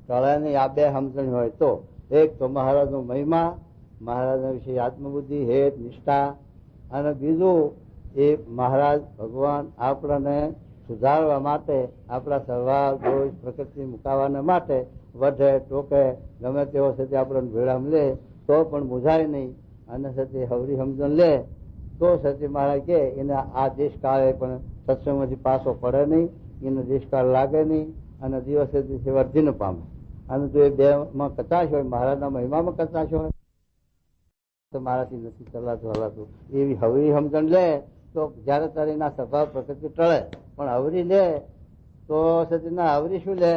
ટળે નહીં. આ બે સમજણ હોય તો એક તો મહારાજનો મહિમા, મહારાજના વિશે આત્મબુદ્ધિ, હેત, નિષ્ઠા, અને બીજું એ મહારાજ ભગવાન આપણને સુધારવા માટે, આપણા સ્વભાવ દોષ પ્રકૃતિ મુકાવાના માટે વધે ટોકે ગમે તેવો સાથે આપણને ભેળામ લે તો પણ મૂંઝાય નહીં, અને સાથે હવરી સમજણ લે તો સચી મહારાજ કે એને આ દેશકાળે પણ સત્સંગમાંથી પાછો પડે નહીં, એને દેશકાળ લાગે નહીં, અને દિવસે દિવસે વર્ધી ન પામે. અને જો એ બે માં કચાશ હોય, મહારાજના મહિમામાં કચાશ હોય તો મારાથી નથી ચલાતું હલાતું, એવી હવરી સમજણ લે તો જયારે તારે એના સ્વભાવ પ્રકૃતિ ટળે. પણ હવરી લે તો સચી ના હવરી શું લે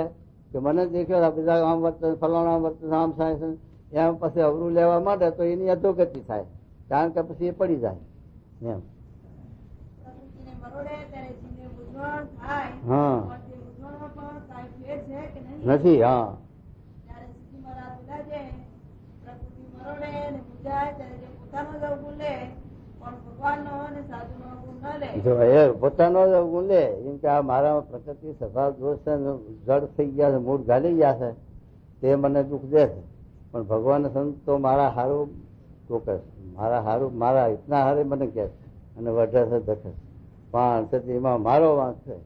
કે મને દેખ્યો બધા આમ વર્તન, ફલાણા આમ વર્તન, આમ થાય છે, એમ પછી અવરું લેવા માંડે તો એની અધોગતિ થાય, કારણ કે પછી એ પડી જાય એમ. હા નથી. હા જો એ પોતાનો જ અવગુણ લે એમ કે આ મારા પ્રકૃતિ સ્વભાવ દોષ છે, જડ થઈ ગયા છે, મૂળ ગાલી ગયા છે, તે મને દુઃખ દે છે. પણ ભગવાન સંત તો મારા હારું ટોકે, મારા હારું, મારા હિતના હારે મને કહે છે અને વધે છે દખે. પણ એમાં મારો વાંક છે,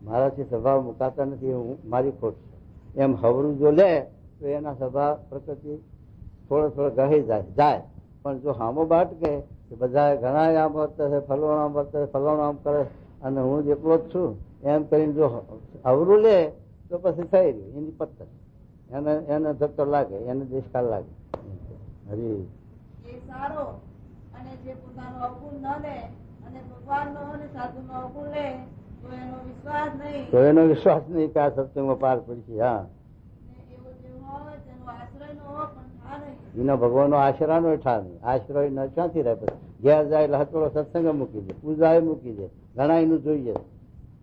મારાથી સ્વભાવ મુકાતા નથી, મારી ખોટ છે એમ હવરું જો લે તો એના સ્વભાવ પ્રકૃતિ થોડો ગહી જાય. પણ જો હામો બાટકે કે બધા ઘણા આમ વર્તે છે, ફલવાનું આમ વર્તે, ફલવાનું આમ કરે અને હું જ એકલો જ છું એમ કરીને જો અવરું લે તો પછી થઈ રહ્યું એની પત્તર, એને ધક્કો લાગે, એને દેશકાળ લાગે. હરી સારો અને જે પોતાનો અવગુણ ન લે અને ભગવાનનો અને સાધુનો અવગુણ લે તો એનો વિશ્વાસ નહીં, તો એનો વિશ્વાસ નહીં કે આ સત્સંગમાં પાર પડશે. હા એવો જે હોય તેનો આશ્રય નો હોય પણ થા નહીં, એનો ભગવાનનો આશરા નો ઠા નહીં. આશ્રય ન ક્યાંથી રહે? પછી ઘેર જાય એટલે હતોડો સત્સંગ મૂકી દે, પૂજા મૂકી દે, ઘણા એનું જોઈએ.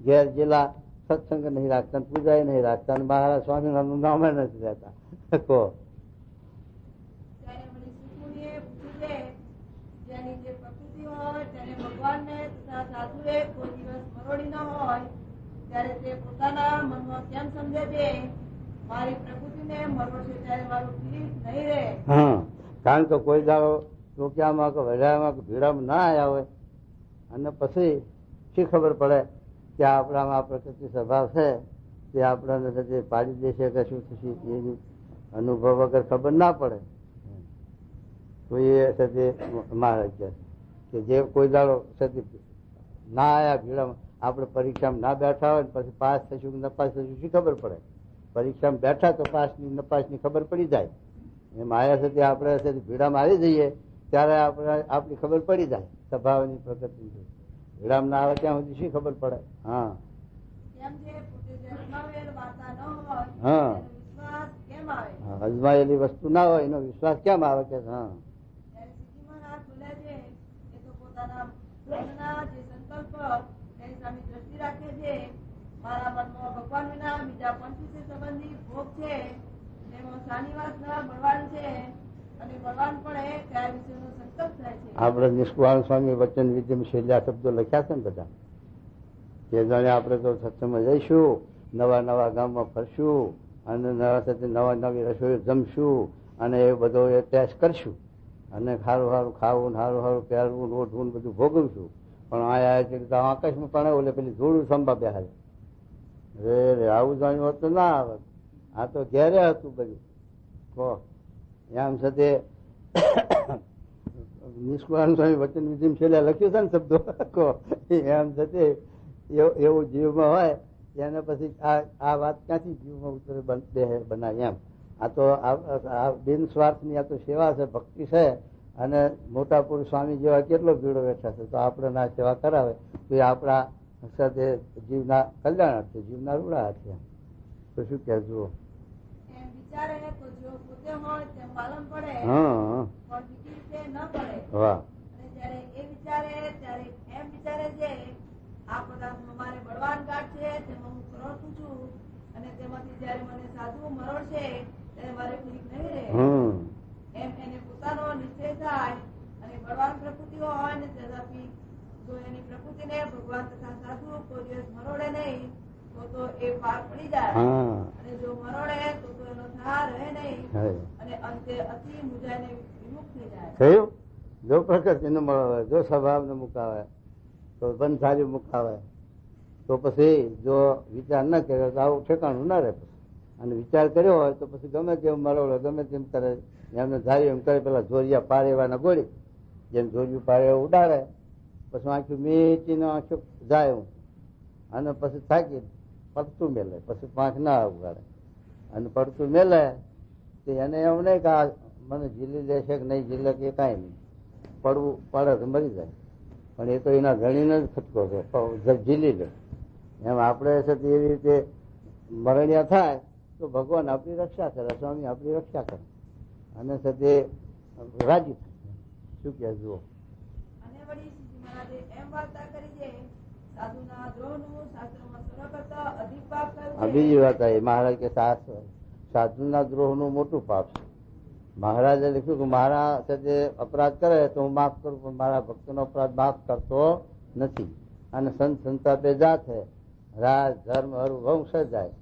ઘેર જેલા સત્સંગ નહીં રાખતા, પૂજા નહીં રાખતા, અને મહારાજ સ્વામિનારાયણ નામે નથી રહેતા. કહો જેની જે પ્રકૃતિ હોય તેને ભગવાનને તથા સાધુએ કોઈ દિવસ મરોડી ન હોય ત્યારે તે પોતાના મનમાં કેમ સમજે છે મારી પ્રકૃતિને મરોડશે ત્યારે મારું પીડિત નહીં રહે. હા, કારણ કે કોઈ દાડો રોક્યામાં કે વઢામાં કે ભીડામાં ના આવ્યા હોય અને પછી શી ખબર પડે કે આપણામાં આ પ્રકૃતિ સ્વભાવ છે તે આપણને પાડી દેશે કે શું થશે એની અનુભવ વગર ખબર ના પડે. તો એ સાથે મહારાજ કે જે કોઈ દાડો સાથે ના આવ્યા ભીડામાં, આપણે પરીક્ષામાં ના બેઠા હોય પછી પાસ થશું કે નપાસ થશું શી ખબર પડે? પરીક્ષામાં બેઠા તો પાસની નપાસની ખબર પડી જાય. એમ આયા સાથે આપણે સાથે ભીડામાં આવી જઈએ ત્યારે આપણી ખબર પડી જાય સ્વભાવની પ્રકૃતિ. ભીડામાં ના આવે ત્યાં સુધી શી ખબર પડે? હા હા, અજમાયેલી વસ્તુ ના હોય એનો વિશ્વાસ કેમ આવે કે હા દ્રષ્ટિ રાખે છે મારા મનમાં ભગવાન વિના બીજા પંચવીસે સંબંધી ભોગ છે, તેમાં શાનિવાસ ના બળવાન છે અને બળવાન પણ એ કયા વિશેનો સંકલ્પ થાય છે. આપણે નિષ્કુળાન સ્વામી વચન વિદ્યમ છેલ્લા શબ્દો લખ્યા છે ને બધા, કે જાણે આપણે તો સત્સંગમાં જઈશું, નવા નવા ગામમાં ફરશું અને નવા નવી રસોઈ જમશું અને એ બધો એ ટેસ્ટ કરશું અને સારું સારું ખાવું, સારું સારું પહેરવું, રોટવું બધું ભોગવશું. પણ આ છે આકાશમાં પણ ઓલે પેલી ધૂળ સંભા બેહાડે રે આવું જાણ્યું હોત તો ના આવે. આ તો ઘેરે હતું બધું. કહો એમ સાથે નિષ્કુળાન સ્વામી વચન વિધિ છેલ્લે લખ્યું છે ને શબ્દો, કહો એમ સાથે એવું જીવમાં હોય એને પછી આ વાત ક્યાંથી જીવમાં ઉતરે બનાય એમ. આ તો બિન સ્વાર્થની આ તો સેવા છે, ભક્તિ છે. અને મોટા પુરુષ સ્વામી જેવા કેટલો ભીડો બેઠા છે, તો આપણે ના સેવા કરાવે તો એ આપણા સાથે જીવના કલ્યાણ અર્થે, જીવના રૂડા અર્થે. તો શું કહેજો? વાહ આ પદાર્થ મારે બળવાન ગાંઠ છે તેમાં હું કરોતું છું અને તેમાંથી જયારે મને સાધુ મરોડશે ત્યારે મારે પીડિત નહીં રહે એમ એને પોતાનો નિશ્ચય થાય અને બળવાન પ્રકૃતિ હોય ને તથાપી જો એની પ્રકૃતિને ભગવાન તથા સાધુ કોઈ દિવસ મરોડે નહીં તો એ પાપ પડી જાય. હા અને જો મરોડે તો એનો થા રહે નહીં હવે અને અંતે અતિ મુજાઈને વિમુખ થઈ જાય. થયું. જો પ્રકૃતિને મળે, જો સ્વભાવને મુકાવે, તો બંધાર્યું મુકાવે, તો પછી જો વિચાર ન કર્યો તો આવું ઠેકાણું ના રહે. અને વિચાર કર્યો હોય તો પછી ગમે તેમ મરોડે, ગમે તેમ કરે, એમને ધાર્યું એમ કરે. પેલા જોરિયા પારે એવાના ગોળી, જેમ જોરિયું પારે ઉડાડે, પછી આંખું મીચીને આંખું જાય હું, અને પછી થાકી પડતું મેલે, પછી પાંખ ના ઉગાડે, અને પડતું મેલે તો એને એમ નહીં કે આ મને ઝીલી લેશે કે નહીં ઝીલે કે કાંઈ નહીં, પડવું પડે તો મરી જાય. પણ એ તો એના ધણીને જ ખટકો છે, ઝીલી લે. એમ આપણે છે એવી રીતે મરણિયા થાય તો ભગવાન આપણી રક્ષા કરે, સ્વામી આપણી રક્ષા કરે, અને છે તે રાજી થાય. શું કહે જુઓ. અને વળી શ્રીજી મહારાજે એમ વાર્તા કરી છે, સાધુના દ્રોહનું શાસ્ત્રમાં સર્વ કરતા અધિક પાપ થયું છે. બીજી વાત આવી, મહારાજ કે સાધુના દ્રોહનું મોટું પાપ છે. મહારાજે લખ્યું કે મારા સાથે અપરાધ કરે તો હું માફ કરું, પણ મારા ભક્તનો અપરાધ માફ કરતો નથી. અને સંત સંતાપે જાતે રાજ ધર્મ હરું વંશ જાય,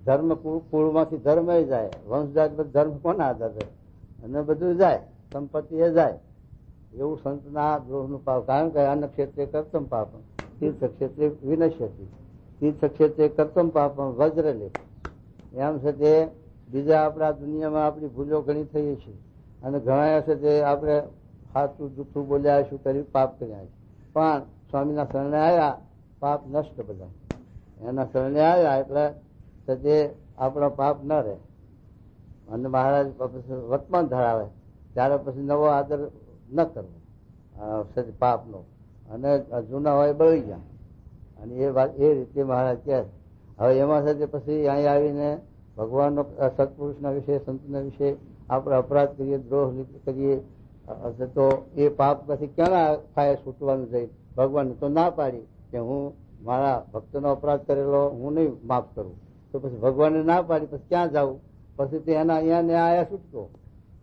ધર્મ કુળમાંથી ધર્મ જાય, વંશ જાય, ધર્મ કોના આધારે, અને બધું જાય, સંપત્તિ એ જાય. એવું સંતના દ્રોહનું પાપ. કારણ કે અન્ન ક્ષેત્રે કરતમ પાપ, તીર્થ ક્ષેત્રે વિનશ્યતિ, તીર્થ ક્ષેત્રે કરતમ પાપ વજ્ર લે. એમ છે તે બીજા આપણા દુનિયામાં આપણી ભૂલો ઘણી થઈ છે, અને ઘણા છે તે આપણે સાચું જૂઠું બોલ્યા, શું કર્યું, પાપ કર્યા છે. પણ સ્વામીના શરણે આવ્યા, પાપ નષ્ટ બધા. એના શરણે આવ્યા એટલે તે આપણો પાપ ન રહે. અને મહારાજ વર્તમાન ધરાવે ત્યારે પછી નવો આદર ન કરવો પાપનો, અને જૂના હોય બળી ગયા. અને એ વાત એ રીતે મહારાજ કહે. હવે એમાં સાથે પછી અહીં આવીને ભગવાનનો, સત્પુરુષના વિશે, સંતના વિશે આપણે અપરાધ કરીએ, દ્રોહ કરીએ, તો એ પાપ પછી ક્યાં થાય છૂટવાનું જાય. ભગવાન તો ના પાડી કે હું મારા ભક્તનો અપરાધ કરેલો હું નહીં માફ કરું, તો પછી ભગવાનને ના પાડી પછી ક્યાં જવું. પછી તે એના અહીંયા આયા છૂટકો.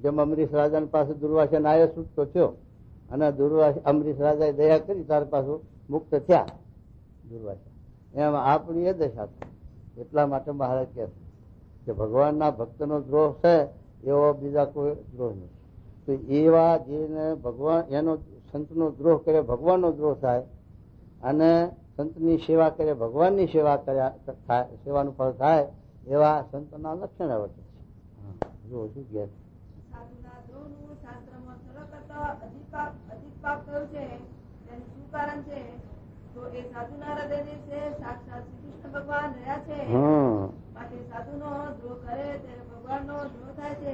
જેમ અમરીશ રાજાની પાસે દુર્વાસાને આયા છૂટકો થયો, અને અમરીશ રાજાએ દયા કરી, તાર પાછું મુક્ત થયા દુર્વાસા. એમ આપણી એ દશા થાય. એટલા માટે મહારાજ કહે કે ભગવાનના ભક્તનો દ્રોહ છે એવો બીજા કોઈ દ્રોહ નથી. તો એવા જેને ભગવાન એનો સંતનો દ્રોહ કરે ભગવાનનો દ્રોહ થાય, અને સંતની સેવા કરે ભગવાનની સેવા કર્યા સેવાનું ફળ થાય, એવા સંતના લક્ષણ વર્તે છે. જો શું કહે સાધુના દ્રોહનું શાસ્ત્રમાં સર્વ કરતા અધિક પાપ થયું છે. તેનું શું કારણ છે? તો એ સાધુના હૃદયને છે સાક્ષાત શ્રી કૃષ્ણ ભગવાન રહ્યા છે. માટે સાધુનો દ્રોહ કરે ત્યારે ભગવાનનો દ્રોહ થાય છે.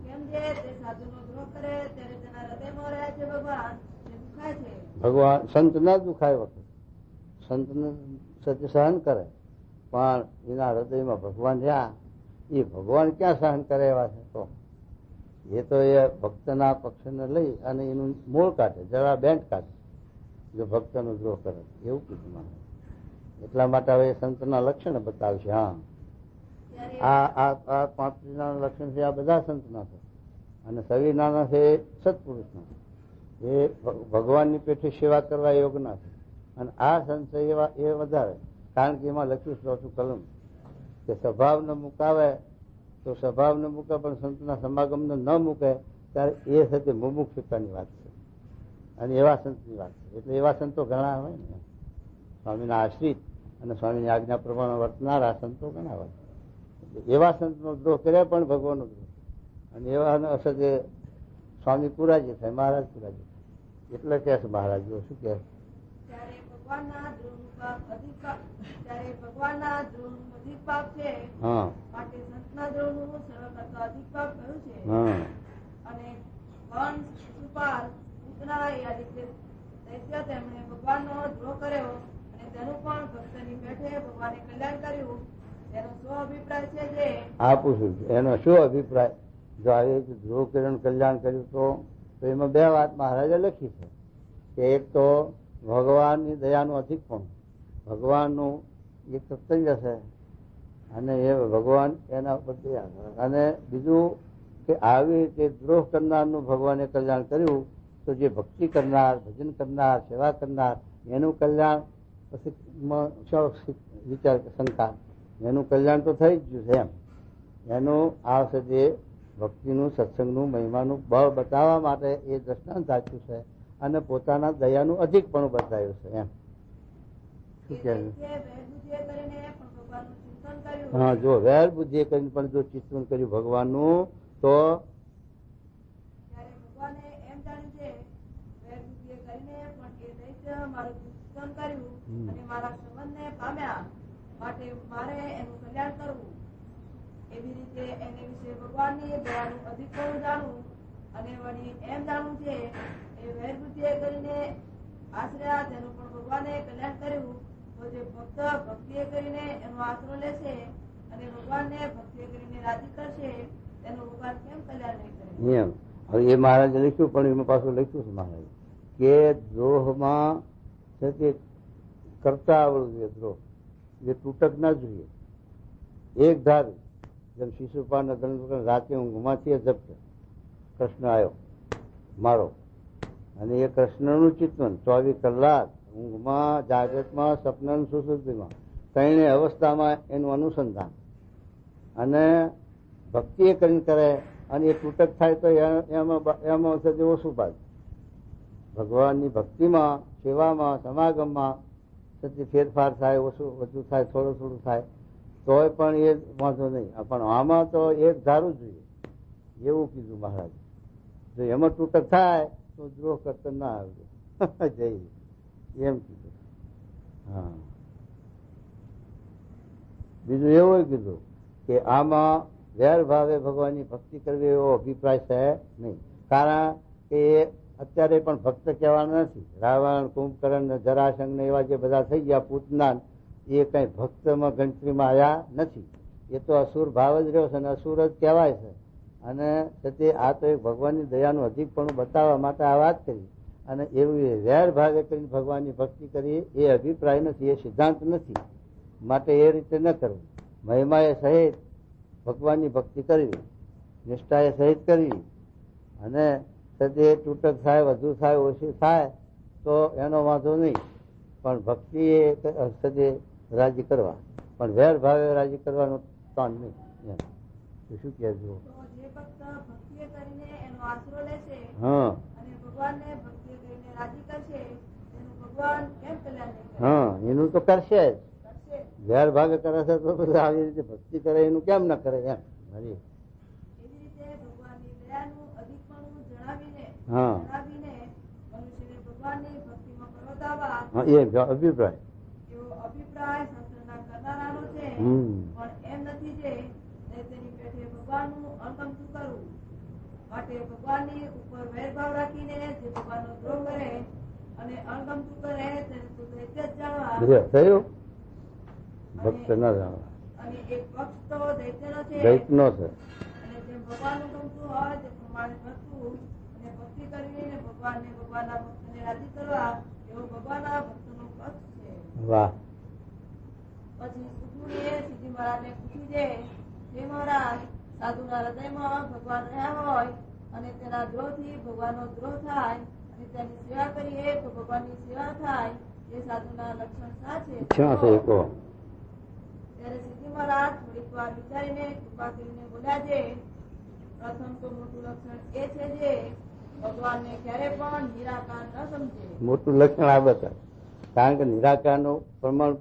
કેમ જે તે સાધુનો દ્રોહ કરે ત્યારે તેના હૃદયમાં રહ્યા છે ભગવાન, તે દુખાય છે. ભગવાન સંત ના દુખાય વખત સંતને સત્ય સહન કરે, પણ એના હૃદયમાં ભગવાન રહ્યા. એ ભગવાન ક્યાં સહન કરે એવા છે? તો એ ભક્તના પક્ષને લઈ અને એનું મૂળ કાઢે, જરા બેન્ટ કાઢે જો ભક્તનો દ્રોહ કરે. એવું કીધું મને. એટલા માટે હવે સંતના લક્ષણ બતાવશે. આ પાંત્રીના લક્ષણ છે, આ બધા સંતના છે. અને સવિનાના છે સત્પુરુષના. એ ભગવાનની પેઠે સેવા કરવા યોગના છે. અને આ સંત એવા એ વધારે, કારણ કે એમાં લખ્યું છું કલમ કે સ્વભાવને મુકાવે તો સ્વભાવને મૂકે, પણ સંતના સમાગમને ન મૂકે ત્યારે એ સાથે મુમુક્ષતાની વાત છે, અને એવા સંતની વાત છે. એટલે એવા સંતો ઘણા હોય ને, સ્વામીના આશ્રિત અને સ્વામીની આજ્ઞા પ્રમાણે વર્તનારા સંતો ઘણા હોય. એવા સંતનો દ્રોહ કરે પણ ભગવાનનો દ્રોહ, અને એવા અસતે સ્વામી પુરાજી થાય, મહારાજ પુરાજી થાય. એટલે કે છે મહારાજ શું કહે ત્યારે ભગવાનના દ્રોહનું અધિક પાપ છે. માટે સંતના દ્રોહનું સર્વ કરતા અધિક પાપ થયું છે. અને વંશ, સુપાલ, પૂતના એ દૈત્ય તેમણે ભગવાનનો દ્રોહ કર્યો, અને તેનું પણ ભક્તની પેઠે ભગવાને કલ્યાણ કર્યું. તેનો શું અભિપ્રાય છે? જે આ પૂછું એનો શું અભિપ્રાય? જો આવી ધ્રુવ કિરણ કલ્યાણ કર્યું તો એમાં બે વાત મહારાજે લખી છે કે એક તો ભગવાનની દયાનું અધિકપણું, ભગવાનનું એક કર્તવ્ય છે, અને એ ભગવાન એના પ્રત્યે, અને બીજું કે આવી રીતે દ્રોહ કરનારનું ભગવાને કલ્યાણ કર્યું તો જે ભક્તિ કરનાર, ભજન કરનાર, સેવા કરનાર એનું કલ્યાણ પછી વિચાર શંકા, એનું કલ્યાણ તો થઈ જ ગયું છે એમ. એનું આવશે જે ભક્તિનું, સત્સંગનું, મહિમાનું બળ બતાવવા માટે એ દ્રષ્ટાંત આપ્યું છે અને પોતાના દયાનું અધિકપણું બતાવ્યું છે એમ. શું કહેવું? હા, જો વેર બુદ્ધિએ કરીને પણ જો ચિંતન કર્યું ભગવાનનું તો એવી રીતે એને વિશે ભગવાનની દયાનું અધિકપણું જાણવું અને વળી એમ જાણવું છે એ વેર બુદ્ધિએ કરીને આશ્રયા તેનું પણ ભગવાને કલ્યાણ કર્યું. તો જે ભક્ત ભક્તિએ કરીને એનો આશરો લેશે અને ભગવાનને ભક્તિએ કરીને રાજી કરશે તેનું ભગવાન કેમ કલ્યાણ નહીં કરે? નિયમ. હવે એ મહારાજે લખ્યું, પણ એમાં પાછું લખ્યું છે મહારાજ કે દ્રોહમાં છે તે કરતા આવડવું જોઈએ. દ્રોહ એ તૂટક ના જોઈએ. એક ધારું જેમ શિશુપાલ રાતે ઊંઘમાંથી જપત કૃષ્ણ આવ્યો મારો, અને એ કૃષ્ણનું ચિંતન 24 કલાક ઊંઘમાં, જાગ્રતમાં, સપના, સુસુપ્તિમાં ત્રણે અવસ્થામાં એનું અનુસંધાન અને ભક્તિ એ કરીને કરે અને એ તૂટક થાય તો એમાં ઓછું પાડ. ભગવાનની ભક્તિમાં, સેવામાં, સમાગમમાં ફેરફાર થાય, ઓછું વધુ થાય, થોડું થોડું થાય તોય પણ એ વાંધો નહીં. પણ આમાં તો એક ધારું જોઈએ એવું કીધું મહારાજ. જો એમાં તૂટક થાય તો દ્રોહ કરતા ના આવજો જઈ એમ કીધું. હા, બીજું એવું કીધું કે આમાં વેર ભાવે ભગવાનની ભક્તિ કરવી એવો અભિપ્રાય છે નહીં. કારણ કે એ અત્યારે પણ ભક્ત કહેવાના નથી. રાવણ, કુંભકર્ણ, જરાસંઘ ને એવા જે બધા થઈ ગયા પૂતના, એ કઈ ભક્તમાં ગણતરીમાં આવ્યા નથી. એ તો અસુર ભાવ જ રહ્યો છે અને અસુર જ કહેવાય છે. અને તે આ તો એક ભગવાનની દયાનું અધિકપણું બતાવવા માટે આ વાત કરી. અને એવું વેર ભાવે કરીને ભગવાનની ભક્તિ કરી એ અભિપ્રાય નથી, એ સિદ્ધાંત નથી. માટે એ રીતે ન કરવું. મહિમાએ સહિત ભગવાનની ભક્તિ કરવી, નિષ્ઠાએ સહિત કરવી. અને સદે તૂટક થાય, વધુ થાય, ઓછું થાય તો એનો વાંધો નહીં. પણ ભક્તિ એ સદે રાજી કરવા, પણ વેર ભાવે રાજી કરવાનો તાન નહીં. શું કહેજો? હા, હા, એનું તો કરશે જ. વેર ભાગે કરે છે તો આવી રીતે ભક્તિ કરે એનું કેમ ના કરે એમ. હા, એ અભિપ્રાય માટે ભગવાનની ઉપર વેરભાવ રાખીને જે ભગવાનનો દ્રોહ કરે અને અણગમતું કરે તેને તો દૈત્ય જ જાણવા થયું. ભક્ત ના જાણવા અને એક પક્ષ તો દૈત્યનો છે, દૈત્યનો છે. અને જેમ ભગવાનનું ગમતું હોય તે પ્રમાણે ભક્તું અને ભક્તિ કરીને ભગવાનને, ભગવાનના ભક્તને રાજી કરવા એવો ભગવાનના ભક્તનો પક્ષ છે. વાહ. પછી સુખમુનિએ શ્રીજી મહારાજને પૂછ્યું છે, હે મહારાજ, સાધુના હૃદયમાં ભગવાન રહ્યા હોય અને તેના દ્રોહથી ભગવાનનો દ્રોહ થાય અને તેની સેવા કરીએ તો ભગવાનની સેવા થાય, એ સાધુના લક્ષણ શા છે? ત્યારે શ્રીજી મહારાજ થોડીક વાર વિચારીને કૃપા કરીને બોલ્યા છે, પ્રથમ તો મોટું લક્ષણ એ છે જે ભગવાનને ક્યારે પણ નિરાકાર ન સમજે. મોટું લક્ષણ આ બતાવે. કારણ કે નિરાકારનું પ્રમાણ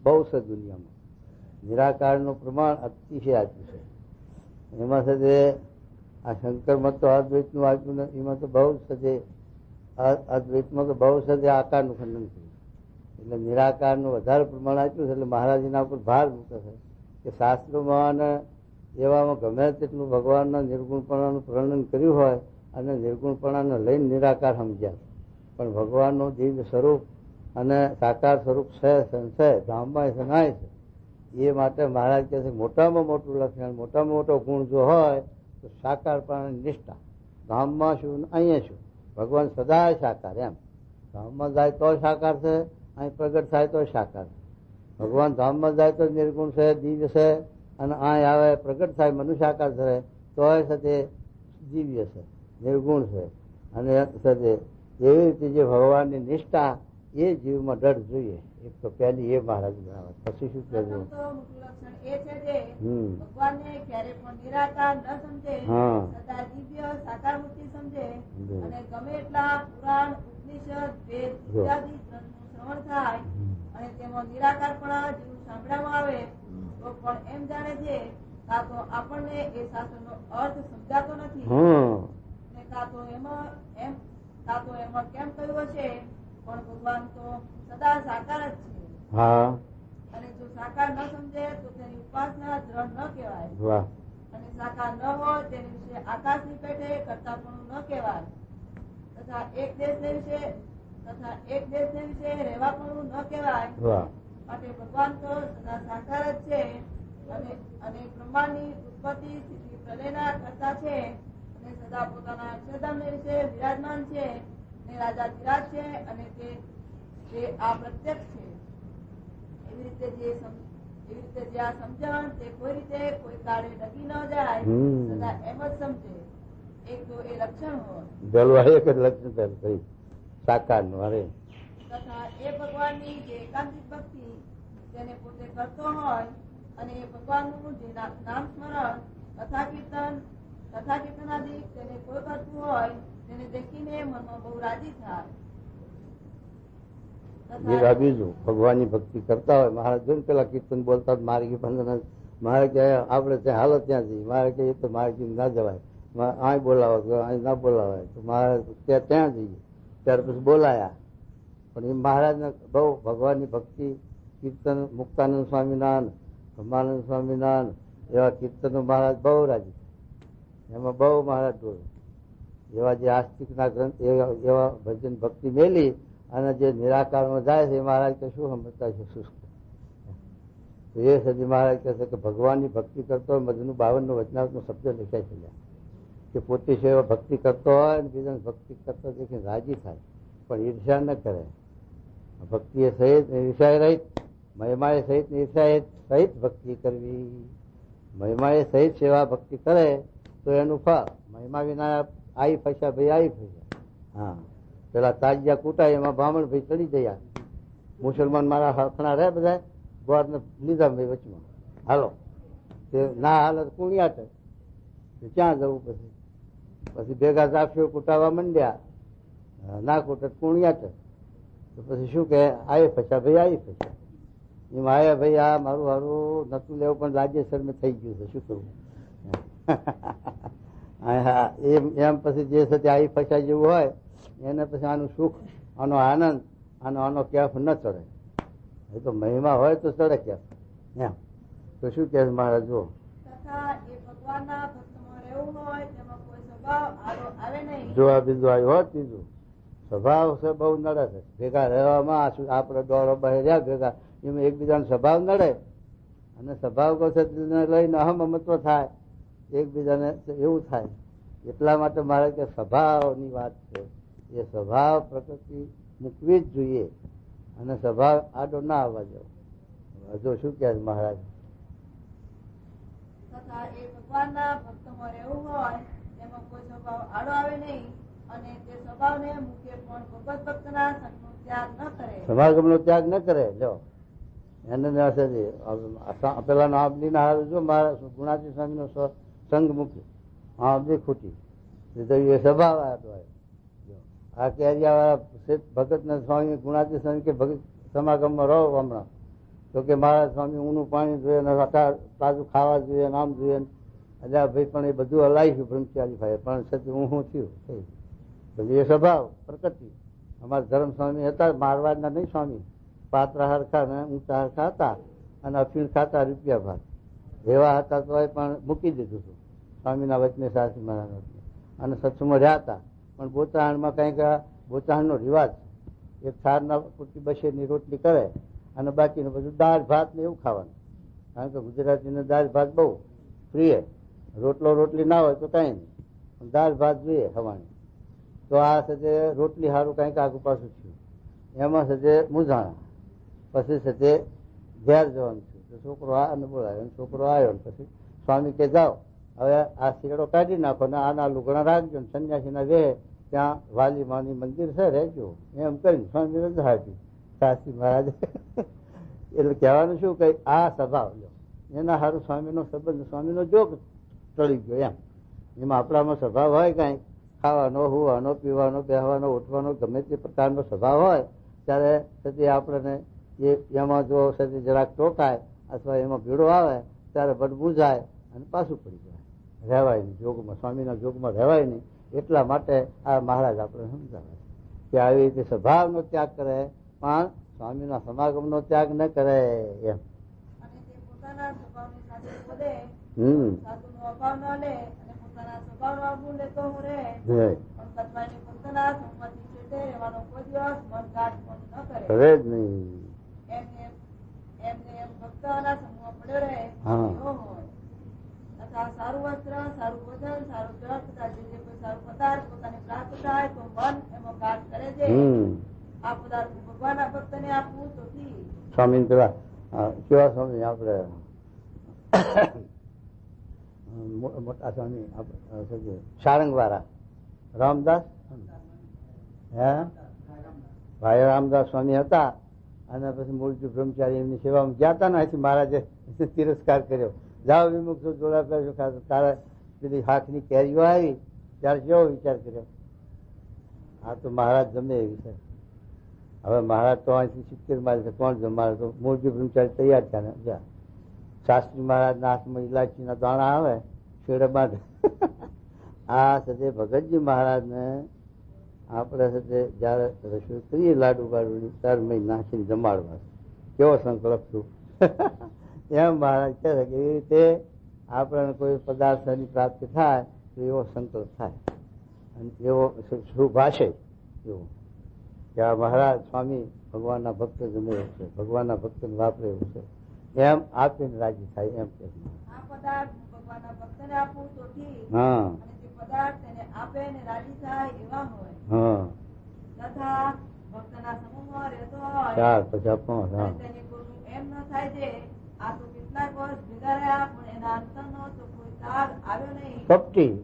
બહુ છે દુનિયામાં. નિરાકારનું પ્રમાણ અતિશય આપ્યું છે. એમાં છે આ શંકર મત તો અદ્વૈતનું આપ્યું નથી. એમાં તો બહુ છે અદ્વૈતમાં તો બહુ છે આકારનું ખંડન કર્યું. એટલે નિરાકારનું વધારે પ્રમાણ આપ્યું છે. એટલે મહારાજના ઉપર ભાર મૂકે છે કે શાસ્ત્રોમાં અને એવામાં ગમે તેટલું ભગવાનના નિર્ગુણપણાનું વર્ણન કર્યું હોય અને નિર્ગુણપણાને લઈને નિરાકાર સમજ્યા, પણ ભગવાનનું દિવ્ય સ્વરૂપ અને સાકાર સ્વરૂપ છે, સંશય ધામમાં સનાય છે. એ માટે મહારાજ કહે છે મોટામાં મોટું લક્ષણ, મોટામાં મોટો ગુણ જો હોય તો સાકારપણાની નિષ્ઠા. ધામમાં શું, અહીંયા શું, ભગવાન સદાય સાકાર. એમ ધામમાં જાય તો સાકાર છે, અહીં પ્રગટ થાય તો સાકાર. ભગવાન ધામમાં જાય તો નિર્ગુણ છે, દિવ્ય છે, અને અહીં આવે પ્રગટ થાય મનુષ્યાકાર છે તો તે દિવ્ય છે, નિર્ગુણ છે અને એવી રીતે જે ભગવાનની નિષ્ઠા એ જીવમાં દઢ જોઈએ. એક તો પહેલી એ મહારાજ બનાવે. પછી શું કરવું? પ્રથમ તો મોટું લક્ષણ એ છે જે હમ. ભગવાનને ક્યારે પણ નિરાકાર ન સમજે, હા. સદા દિવ્ય સાકાર મૂર્તિ સમજે હમ. અને ગમે એટલા પુરાણ, ઉપનિષદ, વેદ જો. ઇત્યાદિ ગ્રંથનું શ્રવણ થાય અને તેમાં નિરાકારપણા જેવું સાંભળવામાં આવે તો પણ એમ જાણે છે કાં તો આપણને એ શાસ્ત્રનો અર્થ સમજાતો નથી હમ. ને કાં તો એમાં કેમ કહ્યું હશે પણ ભગવાન તો સદા સાકાર જ છે હા. અને જો સાકાર ન સમજે તો તેની ઉપાસના દ્રઢ ન કહેવાય વાહ. અને સાકાર ન હોય તેની વિશે આકાશની પેઠે કરતાપણું ન કહેવાય તથા એક દેશને વિશે રહેવાપણું ન કહેવાય. વાહ. માટે ભગવાન તો સદા સાકાર જ છે અને બ્રહ્માંડની ઉત્પત્તિ સ્થિતિ પ્રલયના કરતા છે અને સદા પોતાના અક્ષરધામને વિશે વિરાજમાન છે અને રાજા વિરાજ છે અને તે આ પ્રત્યક્ષ છે. એવી રીતે જે આ સમજણ તે કોઈ રીતે કોઈ કાળે ડગી ન જાય સદા એમ જ સમજે. એક તો એ લક્ષણ હોય પેલું એક જ લક્ષણ પેલું કહ્યું સાકારનું. અરે તથા એ ભગવાનની જે એકાંતિક ભક્તિ તેને પોતે કરતો હોય અને એ ભગવાનનું જે નામ સ્મરણ કથા કીર્તનાદિ તેને કોઈ કરતું હોય તેને દેખીને મનમાં બહુ રાજી થાય. બીજું ભગવાનની ભક્તિ કરતા હોય મહારાજ જોઈને પેલા કીર્તન બોલતા મારે કે મારે કે આપણે ત્યાં હાલો ત્યાં જઈએ. મારે કે એ તો મારે ના જવાય, અહીં બોલાવો અહીં ના બોલાવાય તો મારે ત્યાં જઈએ. ત્યાર પછી બોલાયા પણ એ મહારાજને બહુ ભગવાનની ભક્તિ કીર્તન મુક્તાનંદ સ્વામિનારાયણ, બ્રહ્માનંદ સ્વામિનારાયણ એવા કીર્તનો મહારાજ બહુ રાજી. એમાં બહુ મહારાજ બોલે. એવા જે આસ્તિકના ગ્રંથ એવા ભજન ભક્તિ મેલી અને જે નિરાકારમાં જાય છે એ મહારાજ કે શું સમજતા છે શું? તો એ સદી મહારાજ કહે છે કે ભગવાનની ભક્તિ કરતો હોય મધનું 52 વચનાવતનો શબ્દ લખાય છે કે પોતે સેવા ભક્તિ કરતો હોય અને બીજાને ભક્તિ કરતો દેખીને રાજી થાય પણ ઈર્ષ્યા ન કરે. ભક્તિ એ સહિત ઈર્ષાએ રહિત, મહિમાએ સહિત ઈર્ષાએ સહિત ભક્તિ કરવી. મહિમાએ સહિત સેવા ભક્તિ કરે તો એનું ફળ. મહિમા વિના આવી ફસ્યા ભાઈ આવી ફસ્યા. હા, પેલા તાજિયા કૂટાય એમાં બ્રાહ્મણ ભાઈ ચડી ગયા. મુસલમાન મારા હખણા રહે બધા ગોળ ને લીધા ભાઈ વચમાં હાલો ના હાલત કુણિયાટ ક્યાં જવું? પછી ભેગા સાક્ષીઓ કૂટાવા માંડ્યા. ના કૂટે કુણિયાટ તો પછી શું કે આવી ફસ્યા ભાઈ આવી ફસ્યા. એમ આવ્યા ભાઈ આ મારું હારું નતું લેવું પણ રાજ્યસર મેં થઈ ગયું છે શું કરવું? એમ પછી જે છે તે આવી ફસ્યા જેવું હોય એને પછી આનું સુખ, આનો આનંદ, આનો કેફ ન ચડે. એ તો મહિમા હોય તો ચડે કેફ. એમ તો શું કે મહારાજ જો તથા એ ભગવાનના ભક્તમાં રહેવું હોય તેમાં કોઈ સ્વભાવ આડો આવે નહીં. જો આ બીજું આવ્યું હોત બીજું સ્વભાવ છે બહુ નડે છે. ભેગા રહેવામાં આપણે દોડો બહાર રહ્યા ભેગા એમાં એકબીજાનો સ્વભાવ નડે અને સ્વભાવ કહે લઈને અહમ મમત્વ થાય એકબીજાને એવું થાય. એટલા માટે મારે કે સ્વભાવની વાત છે. એ સ્વભાવ પ્રકૃતિ મૂકવી જ જોઈએ અને સ્વભાવ આડો ના આવવા દેવો. હજુ શું કહે મહારાજ? તથા એ ભગવાનના ભક્તમાં રહેવું હોય તેમાં કોઈ સ્વભાવ આડો આવે નહીં અને તે સ્વભાવને મૂકે પણ ભગવત ભક્તના સંગનો ત્યાગ ન કરે. સમાગમનો ત્યાગ ન કરે. જો એને પેલા નામની ના જો મારા ગુણાતી સ્વામીનો સંગ મૂક્યો હા બી ખૂટી એ સ્વભાવ આડો આવે. આ કેરિયા વાળા ભગત ના સ્વામી ગુણાતી સ્વામી કે ભગત સમાગમમાં રહો હમણાં તો કે મારા સ્વામી ઊનું પાણી જોઈએ ને તાજું ખાવા જોઈએ નામ જોઈએ. એટલે ભાઈ પણ એ બધું હલાવીશું બ્રહ્મચારી ભાઈ પણ છતાં હું થયું એ સ્વભાવ પ્રકૃતિ. અમારા ધર્મ સ્વામી હતા મારવાડના નહીં સ્વામી, પાત્રા હરખા ને ઊંચા હરખા હતા અને અફીણ ખાતા રૂપિયા ભાગ એવા હતા તો પણ મૂકી દીધું હતું સ્વામીના વચને સાસી મહારાજ અને સત્સંગમાં રહ્યા હતા. પણ બોચાણમાં કંઈક બોચાણનો રિવાજ એક સારના પૂરતી બસેરની રોટલી કરે અને બાકીનું બધું દાળ ભાત ને એવું ખાવાનું. કારણ કે ગુજરાતીને દાળ ભાત બહુ પ્રિય. રોટલો રોટલી ના હોય તો કઈ નહીં પણ દાળ ભાત જોઈએ ખવાની. તો આ સાથે રોટલી સારું કંઈક આગુ પાછું થયું એમાં સાથે મૂંઝાણા. પછી સાથે ઘેર જવાનું થયું તો છોકરો આને બોલાવ્યો છોકરો આવ્યો ને પછી સ્વામી કે જાઓ હવે આ શેડો કાઢી નાખો ને આના લુગડા રાખજો ને સંન્યાસીના વેહે ત્યાં વાલીમાની મંદિર છે રહેજો એમ કરીને સ્વામી રજા આપી શાસ્ત્રી મહારાજે. એટલે કહેવાનું શું કે આ સ્વભાવ લો એના સારું સ્વામીનો સંબંધ સ્વામીનો જોગ ટળી ગયો એમ. એમાં આપણામાં સ્વભાવ હોય કાંઈ ખાવાનો હુવાનો પીવાનો બેહવાનો ઉઠવાનો ગમે તે પ્રકારનો સ્વભાવ હોય ત્યારે સતી આપણને એમાં જો સતી જરાક ટોકાય અથવા એમાં ભીડો આવે ત્યારે બધ બુઝાય અને પાછું પડી જાય. રહેવાય નહીં જોગમાં, સ્વામીના જોગમાં રહેવાય નહીં. એટલા માટે આ મહારાજ આપણે સમજાવે કે આવી રીતે સ્વભાવનો ત્યાગ કરે પણ સ્વામીના સમાગમનો ત્યાગ ન કરે એમ. અને તે પોતાના સ્વભાવની સાથે બોલે, હમ સાધુનો અભાવ ન લે અને પોતાના સ્વભાવનો અવગુણ લેતો રહે, હે. પણ સત્વાની પોતાના સંમતિ છેટે રહેવાનો કોઈ દિવસ મન ગાંઠ પણ ન કરે. કરે જ નહીં. એમને એમ ભક્તોના સમૂહ પડ્યો રહે હા. એવો હોય. તથા સારું વસ્ત્ર, સારું ભોજન, સારું જળ તથા જે કોઈ સારું પદાર્થ પોતાને પ્રાપ્ત થાય તો મન એમાં ગાંઠ કરે છે. આ પદાર્થ ભગવાનના ભક્તને આપવું તો ઠીક. સ્વામી પેલા કેવા સ્વામી આપણે મોટા સ્વામી સારંગવાળા રામદાસ હે ભાઈ રામદાસ સ્વામી હતા અને પછી મૂળજી બ્રહ્મચારી એમની સેવામાં ગયા હતા ને અહીંથી મહારાજે તિરસ્કાર કર્યો. જાઓ વિમુખ જોડા પહેરજો તારા પેલી હાથની કેરીઓ આવી ત્યારે કેવો વિચાર કર્યો આ તો મહારાજ જમે એવી છે. હવે મહારાજ તો અહીંથી 70 માઇલ છે કોણ જમાડે તો મૂળજી બ્રહ્મચારી તૈયાર થયા ને ગયા. શાસ્ત્રી મહારાજના હાથમાં ઇલાયચીના દાણા આવે છેડે બાંધે. આ સજે ભગતજી મહારાજને આપણે સાથે જયારે રસોઈ કરીએ લાડુ બાડુની ત્યારે મેં નાખીને જમાડવા કેવો સંકલ્પ છું. એમ મહારાજ કહે છે કે એવી રીતે આપણને કોઈ પદાર્થની પ્રાપ્તિ થાય તો એવો સંકલ્પ થાય અને એવો શુભાશય એવો કે આ મહારાજ સ્વામી ભગવાનના ભક્ત જમે એવું છે, ભગવાનના ભક્તને વાપરે એવું છે એમ આપીને રાજી થાય એમ કે આ પદાર્થ ભગવાનના ભક્તને આપવું તો ઠીક. હા અને તે પદાર્થ તેને આપે ને રાજી થાય એવા હોય. હા તથા ભક્તના સમૂહમાં રહેતો હોય 4 50 5 હા અને તેને કોઈનું એમ ન થાય છે આ તો કેટલાક વર્ષ ભેગા રહ્યા પણ એના અંતરનો તો કોઈ તાગ આવ્યો નહીં. કપટી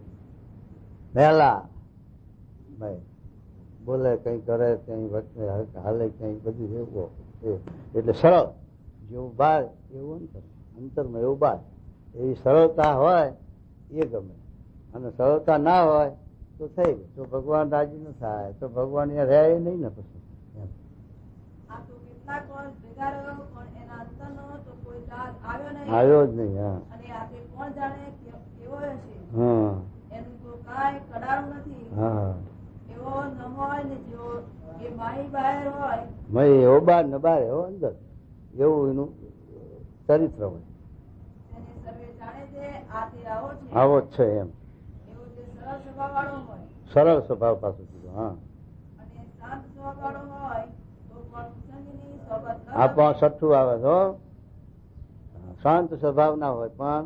વહેલા ભાઈ બોલે કઈ કરે કઈ વચ્ચે હાલે કઈ બધું એવું એટલે સરળ જેવું બાર એવું અંતરમાં એવું બાર એવી સરળતા હોય એ ગમે અને સરળતા ના હોય તો થઈ ગયું તો ભગવાન રાજી ન થાય તો ભગવાન અહીંયા રહે નહીં ને પછી એમ. આ તો કેટલાક વર્ષ ભેગા રહ્યો પણ એના અંતરનો તો કોઈ તાગ આવ્યો નહીં. આવ્યો જ નહીં. હા અને આ તે કોણ જાણે કેવો હશે. હા એનું તો કાંઈ કડારું નથી. હા એવો ન હોય ને જેવો એ માહી બહાર હોય મય એવો બાર ને બાર એવો અંદર એવું એનું ચરિત્ર હોય. તેને સર્વે જાણે છે આ તે આવો છે. આવો જ છે એમ એવો જે સરળ સ્વભાવ વાળો હોય સરળ સ્વભાવ પાછું કીધું. હા અને શાંત સ્વભાવ વાળો હોય તો પણ કુસંગની સોબત ન આ પણ ગમે. સઠ્ઠું આવે તો શાંત સ્વભાવ ના હોય પણ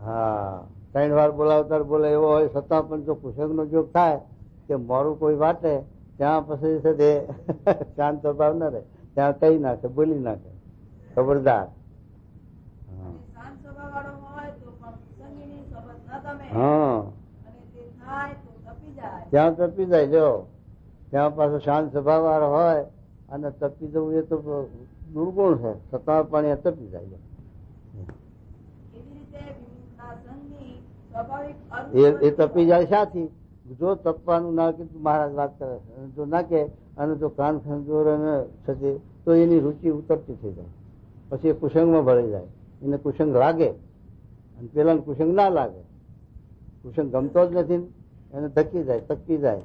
હા 3 વાર બોલાવતા બોલે એવો હોય છતાં પણ જો કુસંગનો જોગ થાય કે મોરું કોઈ વાટે ત્યાં પછી છે તે શાંત સ્વભાવ ના રહે ત્યાં કઈ નાખે બોલી નાખે ખબરદાર. અને શાંત સ્વભાવ વાળો હોય તો પણ કુસંગની સોબત ન ગમે. હા અને તે થાય તો તપી જાય. ત્યાં તપી જાય જો ત્યાં પાછો શાંત સ્વભાવ વાળો હોય અને તપી જવું એ તો દુર્ગુણ છે છતાં પણ એ તપી જાય. એવી રીતે વિમુખના સંગની સ્વાભાવિક એ તપી જાય શાથી જો તપવાનું ના કે મહારાજ વાત કરે છે જો ના કે અને જો કાન ખંજોર અને થશે તો એની રુચિ ઉતરતી થઈ જાય પછી એ કુસંગમાં ભળી જાય. એને કુસંગ લાગે અને પેલા કુસંગ ના લાગે. કુસંગ ગમતો જ નથી એને ધકી જાય તકી જાય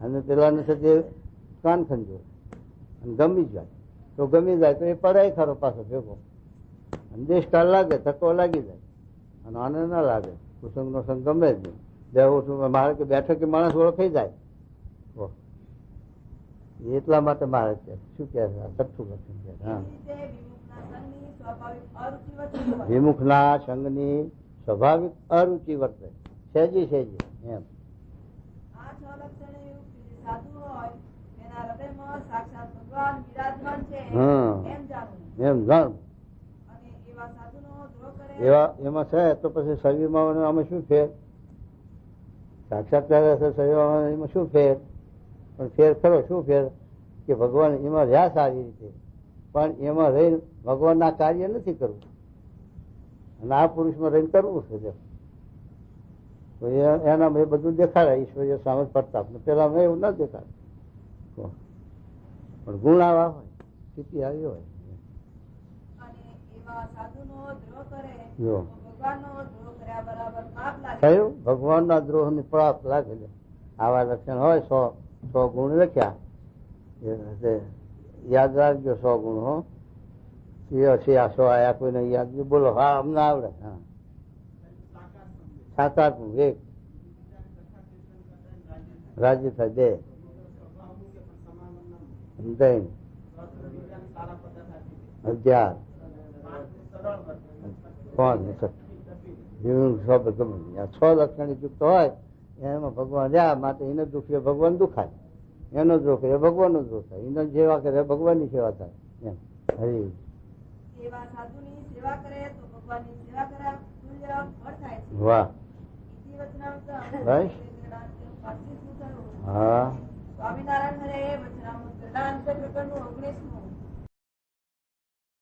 અને પેલાને થશે કાન ખંજોર અને ગમી જાય તો ગમી જાય તો એ પડાય ખરો પાછો ભેગો અને દેશકાળ લાગે ધક્કો લાગી જાય અને આને ના લાગે કુસંગનો સંગ ગમે જ નહીં. મારે કે બેઠો કે માણસ ઓળખાઈ જાય એટલા માટે મારે કે શું કે સઠ્ઠું વચન છે. હા વિમુખના સંઘની સ્વાભાવિક અરુચિ વર્તે સહેજી સહેજી એમ. આ 6 લક્ષણે યુક્ત જે સાધુ હોય તેના હૃદયમાં સાક્ષાત ભગવાન વિરાજમાન છે હા. એમ જાણવું. એમ જાણ અને એવા સાધુનો દ્રોહ કરે એવા એમાં છે તો પછી શરીરમાં અમે શું છે સાક્ષાત્કાર રસ થયો એમાં શું ફેર? પણ ફેર ખરો. શું ફેર? કે ભગવાન એમાં રહ્યા સારી રીતે, પણ એમાં રહીને ભગવાનના કાર્ય નથી કરવું, અને આ પુરુષમાં રહીને કરવું છે. તો એના એ બધું દેખાડે ઈશ્વરીય સામે પ્રતાપ. પેલા એવું ના દેખાડે, પણ ગુણ આવા હોય, સ્થિતિ આવી હોય. અને એવા સાધુનો દ્રોહ કરે જો તો ભગવાનનો દ્રોહ કર્યા બરાબર પાપ લાગે. થયું ભગવાનના દ્રોહ ની પાપ લાગે છે. આવા લક્ષણ હોય 100 ગુણ લખ્યા, યાદ રાખજો 100 ગુણ. હો છે આ 100 આયા, કોઈને યાદ નહીં. બોલો. હા, અમને આવડે. હા, 7-8 ગુણ. 1 રાજ્ય થાય, 2 3 11 5 6 લક્ષણ યુક્ત હોય એમાં ભગવાન રહ્યા માટે એને દુઃખ ભગવાન દુખાય, એનો દ્રોહ કરે ભગવાન નો દ્રોહ થાય, એનો સેવા કરે ભગવાનની સેવા થાય. એમ હરી એવા સાધુની સેવા કરે તો ભગવાનની સેવા કર્યા તુલ્ય ફળ થાય છે. વાહ. ઇતિ વચનામૃતમ બસ. વેદાંતમ 25મું થયું. હા સ્વામિનારાયણ હરે વચનામૃત વેદાંત પ્રકરણનું